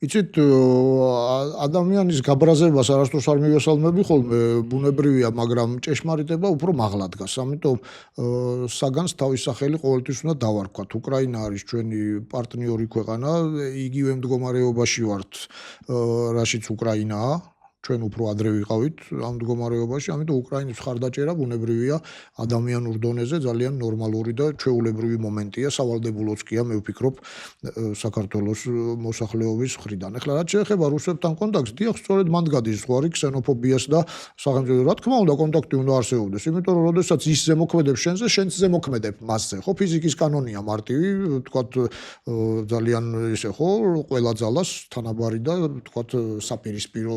იცით ადამიანის გაბრაზებას არასდროს არ მივესალმები ხოლმე, ბუნებრივია, მაგრამ ჭეშმარიტება უფრო მაღლა დგას. ამიტომ საგანს თავის სახელი ყოველთვის უნდა დავარქვათ. უკრაინა არის ჩვენი პარტნიორი ქვეყანა, იგივე მდგომარეობაში ვართ, რაშიც უკრაინაა. ჩვენ უფრო ადრე ვიყავით ამ მდგომარეობაში, ამიტომ უკრაინის მხარდაჭერა ბუნებრივია ადამიანურ დონეზე ძალიან ნორმალური და ჩვეულებრივი მომენტია, სავალდებულოც კი მე ვფიქრობ საქართველოს მოსახლეობის მხრიდან. ეხლა რაც შეეხება რუსებთან კონტაქტს, დიახ, სწორედ მანდ გადის ზღვარი ქსენოფობიას და სახელმწიფო, რა თქმა უნდა, კონტაქტი უნდა არსებობდეს, იმიტომ რომ როდესაც ის ზემოქმედებს შენზე, შენც ზემოქმედებ მასზე. ხო, ფიზიკის კანონია მარტივი, ვთქვათ, ძალიან ისე ხო, ყველა ძალას თანაბარი და ვთქვათ, საპირისპირო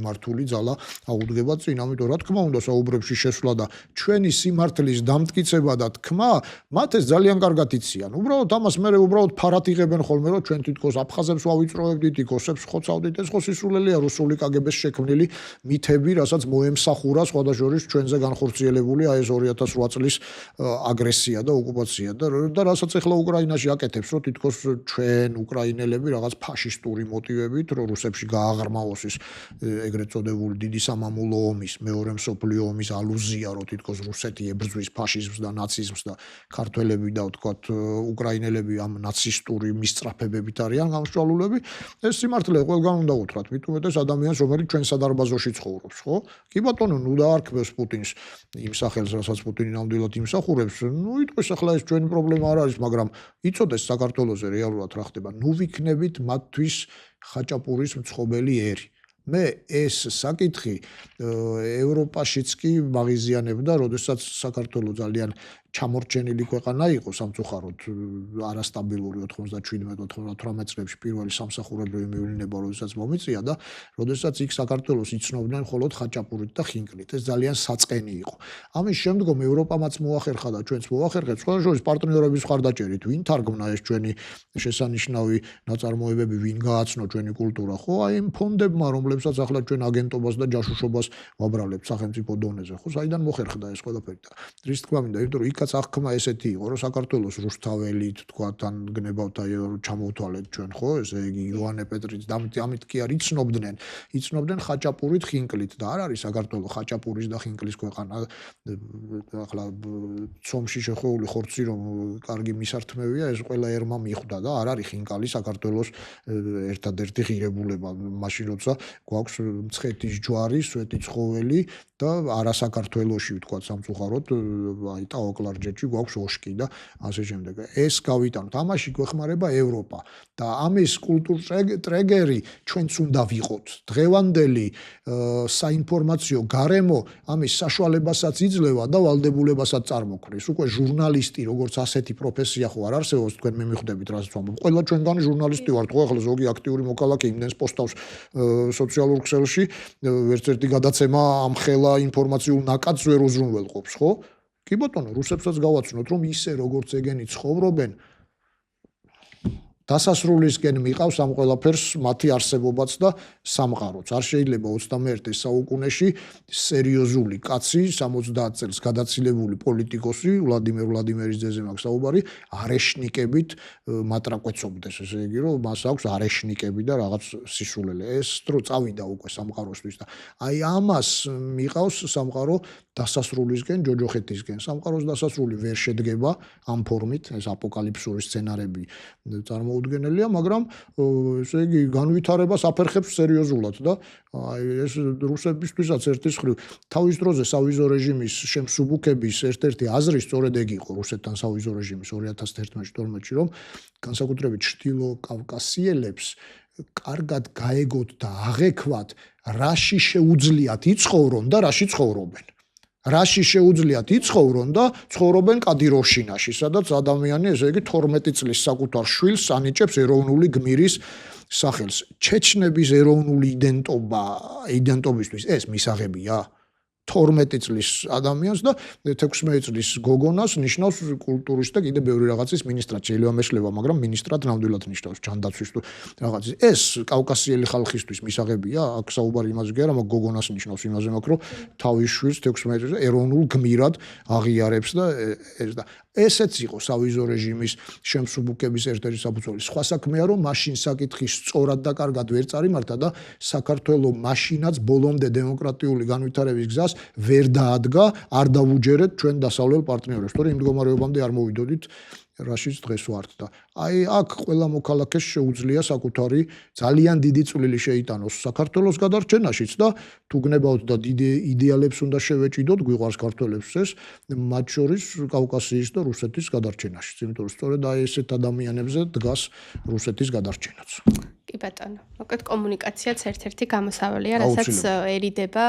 მართული ძალა აუდგება წინ, ამიტომ რა თქმა უნდა საუბრებში შესვლა და ჩვენი სიმართლის დამტკიცება და თქმა, მათ ეს ძალიან კარგად იციან. უბრალოდ ამას მე უბრალოდ ფარად იღებენ ხოლმე, რომ ჩვენ თითქოს აფხაზებს ვავიწროვებდით, იკოსებს ხოცავდით, ეს ხო სისულელეა რუსული კგბ-ს შექმნილი მითები, რასაც მოემსახურა სხვადასხვა ჩვენზე განხორციელებული აი ეს 2008 წლის აგრესია და ოკუპაცია და რასაც ახლა უკრაინაში აკეთებს, რომ თითქოს ჩვენ უკრაინელები რაღაც ფაშისტური მოტივებით, რომ რუსებში გააღრმავოს ის ეგრეთ წოდებული დიდი სამამულო ომის, მეორე მსოფლიო ომის ალუზია, რომ თითქოს რუსეთი ებრძვის ფაშიზმს და ნაციზმს და ქართველები და ვთქვათ უკრაინელები ამ ნაცისტური მისწრაფებებით არიან გამსჭვალულები, ეს სიმართლე ყველგან უნდა უთხრათ, მით უმეტეს ადამიანს, რომელიც ჩვენ სადარბაზოში ცხოვრობს, ხო? კი ბატონო, ნუ დაარქმევს პუტინს იმ სახელს, რასაც პუტინი ნამდვილად იმსახურებს, ნუ იტყვის ახლა ეს ჩვენი პრობლემა არ არის, მაგრამ იცოდეს საქართველოზე რეალურად რა ხდება, ნუ ვიქნებით მათთვის ხაჭაპურის მცხობელი ერი. მე ეს საკითხი ევროპაშიც კი მაღიზიანებდა, როდესაც საქართველო ძალიან ჩამორჩენილი ქვეყანა იყო სამწუხაროდ არასტაბილური 97-98 წლებში პირველი სამსახურებრივი მივლინება როდესაც მომიწია და როდესაც იქ საქართველოს იცნობდნენ მხოლოდ ხაჭაპურით და ხინკლით. ეს ძალიან საწყენი იყო. ამის შემდგომ ევროპამაც მოახერხა და ჩვენც მოახერხეთ სხვა შორის პარტნიორების მხარდაჭერით, ვინ თარგმნა ეს ჩვენი შესანიშნავი ნაწარმოებები, ვინ გააცნო ჩვენი კულტურა, ხო, აი იმ ფონდებმა, რომლებსაც ახლა ჩვენ აგენტობას და ჯაშუშობას ვაბრალებთ სახელმწიფო დონეზე, ხო, საიდან მოხერხდა ეს ყველაფერი და რის თქმა მინდა, იმიტომ რომ იქ მითქაც აღქმა ესეთი იყო, რომ საქართველოს რუსთაველით თქვათ ან გნებავთ აი ჩამოვთვალეთ ჩვენ ხო, ესე იგი იოანე პეტრიც და ამით კი არ იცნობდნენ ხაჭაპურით, ხინკლით და არ არის საქართველოს ხაჭაპურის და ხინკლის ქვეყანა. ახლა ცომში შეხვეული ხორცი რომ კარგი მისართმევია, ეს ყველა ერმა მიხვდა და არ არის ხინკალი საქართველოს ერთადერთი ღირებულება, მაშინ როცა გვაქვს მცხეთის ჯვარი, სვეტი ცხოველი და არასაკართველოში ვთქვათ სამწუხაროდ აი ტაოკლარჯეთში გვაქვს ოშკი და ასე შემდეგ. ეს გავიტანოთ. ამაში გვეხმარება ევროპა და ამის კულტურ ტრეგერი ჩვენც უნდა ვიყოთ. დღევანდელი საინფორმაციო გარემო ამის საშუალებასაც იძლევა და ვალდებულებასაც წარმოქმნის. უკვე ჟურნალისტი როგორც ასეთი პროფესია ხო არ არსებობს, თქვენ მე მიხვდებით რასაც ვამბობ. ყველა ჩვენგანი ჟურნალისტი ვართ, ხო ახლა ზოგი აქტიური მოქალაქე იმდენს პოსტავს სოციალურ ქსელში, ვერც ერთი გადაცემა ამ ხელა ინფორმაციულ ნაკადს ვერ უზრუნველყოფს, ხო? კი ბატონო, რუსებსაც გავაცნოთ, რომ ისე როგორც ეგენი ცხოვრობენ, დასასრულისკენ მიყავს ამ ყველაფერს მათი არსებობაც და სამყაროც. არ შეიძლება 21 საუკუნეში სერიოზული კაცი, 70 წელს გადაცილებული პოლიტიკოსი, ვლადიმერ ვლადიმერის ძეზე მაქვს საუბარი, არეშნიკებით მატრაკვეცობდეს, ესე იგი, რომ მას აქვს არეშნიკები და რაღაც სისულელე. ეს დრო წავიდა უკვე სამყაროსთვის და აი ამას მიყავს სამყარო დასასრულისკენ, ჯოჯოხეთისკენ. სამყაროს დასასრული ვერ შედგება ამ ფორმით, ეს აპოკალიფსური სცენარები წარმოუდგენელია, მაგრამ ესე იგი განვითარებას აფერხებს სერიოზულად და აი ეს რუსებისთვისაც ერთის მხრივ თავის დროზე სავიზო რეჟიმის შემსუბუქების ერთ-ერთი აზრი სწორედ ეგ იყო რუსეთთან სავიზო რეჟიმის 2011-12-ში, რომ განსაკუთრებით ჩრდილო კავკასიელებს კარგად გაეგოთ და აღექვათ, რაში შეუძლიათ იცხოვრონ და რაში ცხოვრობენ. რაში შეუძლიათ იცხოვრონ და ცხოვრობენ კადიროვშინაში, სადაც ადამიანი ესე იგი 12 წლის საკუთარ შვილს ანიჭებს ეროვნული გმირის სახელს. ჩეჩნების ეროვნული იდენტობისთვის ეს მისაღებია 12 წლის ადამიანს და 16 წლის გოგონას ნიშნავს კულტურის და კიდე ბევრი რაღაცის მინისტრად. შეიძლება მეშლება, მაგრამ მინისტრად ნამდვილად ნიშნავს ჯანდაცვის თუ რაღაცის. ეს კავკასიელი ხალხისთვის მისაღებია, აქ საუბარი იმაზე კი არა, მაგრამ გოგონას ნიშნავს იმაზე, მაგრამ რომ თავის შვილს 16 წელს ეროვნულ გმირად აღიარებს და ეს და ესეც იყო სავიზო რეჟიმის შემსუბუქების ერთ-ერთი საფუძველი. სხვა საქმეა, რომ მაშინ საკითხი სწორად და კარგად ვერ წარიმართა და საქართველოს მაშინაც ბოლომდე დემოკრატიული განვითარების გზას ვერ დაადგა, არ დავუჯერეთ ჩვენ დასავლელ პარტნიორებს, თორე იმ მდგომარეობამდე არ მოვიდოდით, რაშიც დღეს ვართ და აი აქ ყველა მოქალაქეს შეუძლია საკუთარი ძალიან დიდი წვლილი შეიტანოს საქართველოს გადარჩენაშიც და თუ გნებავთ და დიდი იდეალებს უნდა შევეჭიდოთ, გვიყვარს ქართველებს ეს, მათ შორის კავკასიის და რუსეთის გადარჩენაშიც, იმიტომ რომ სწორედ აი ესეთ ადამიანებზე დგას რუსეთის გადარჩენაც. კი ბატონო, მოკლედ კომუნიკაციაც ერთ-ერთი გამოსავალია, რასაც ერიდება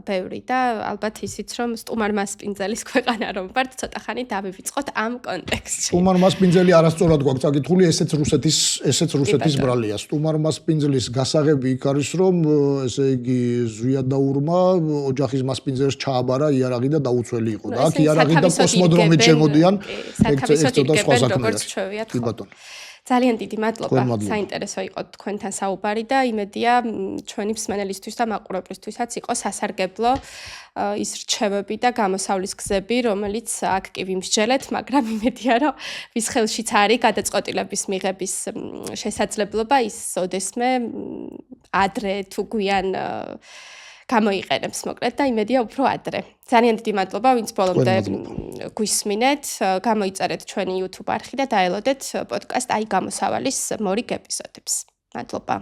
ბევრი და ალბათ ისიც რომ სტუმარ მასპინძელის ქვეყანა რომ ვართ, ცოტა ხანი დავივიწყოთ ამ კონტექსტში. სტუმარ მასპინძელი არასწორად გვაქვს წაკითხული, ესეც რუსეთის ბრალია. სტუმარ მასპინძლის გასაღები იქ არის, რომ ესე იგი ზვიადაურმა ოჯახის მასპინძელს ჩააბარა იარაღი და დაუცველი იყო და აქ იარაღი და კოსმოდრომით შემოდიან. ეგ ცოტა სხვა საქმეა. კი ბატონო. ძალიან დიდი მადლობა. საინტერესო იყო თქვენთან საუბარი და იმედია ჩვენი მსმენელისთვის და მაყურებლისთვისაც იყო სასარგებლო ის რჩევები და გამოსავლის გზები, რომელიც აქ კი ვიმსჯელეთ, მაგრამ იმედია, რომ ვის ხელშიც არის გადაწყვეტილების მიღების შესაძლებლობა, ის ოდესმე ადრე თუ გვიან გამოიყენებს მოკლედ და იმედია უფრო ადრე. ძალიან დიდი მადლობა, ვინც ბოლომდე გვისმინეთ, გამოიწერეთ ჩვენი YouTube არხი და დაელოდეთ პოდკასტ აი გამოსავალის მორიგ ეპიზოდებს. მადლობა.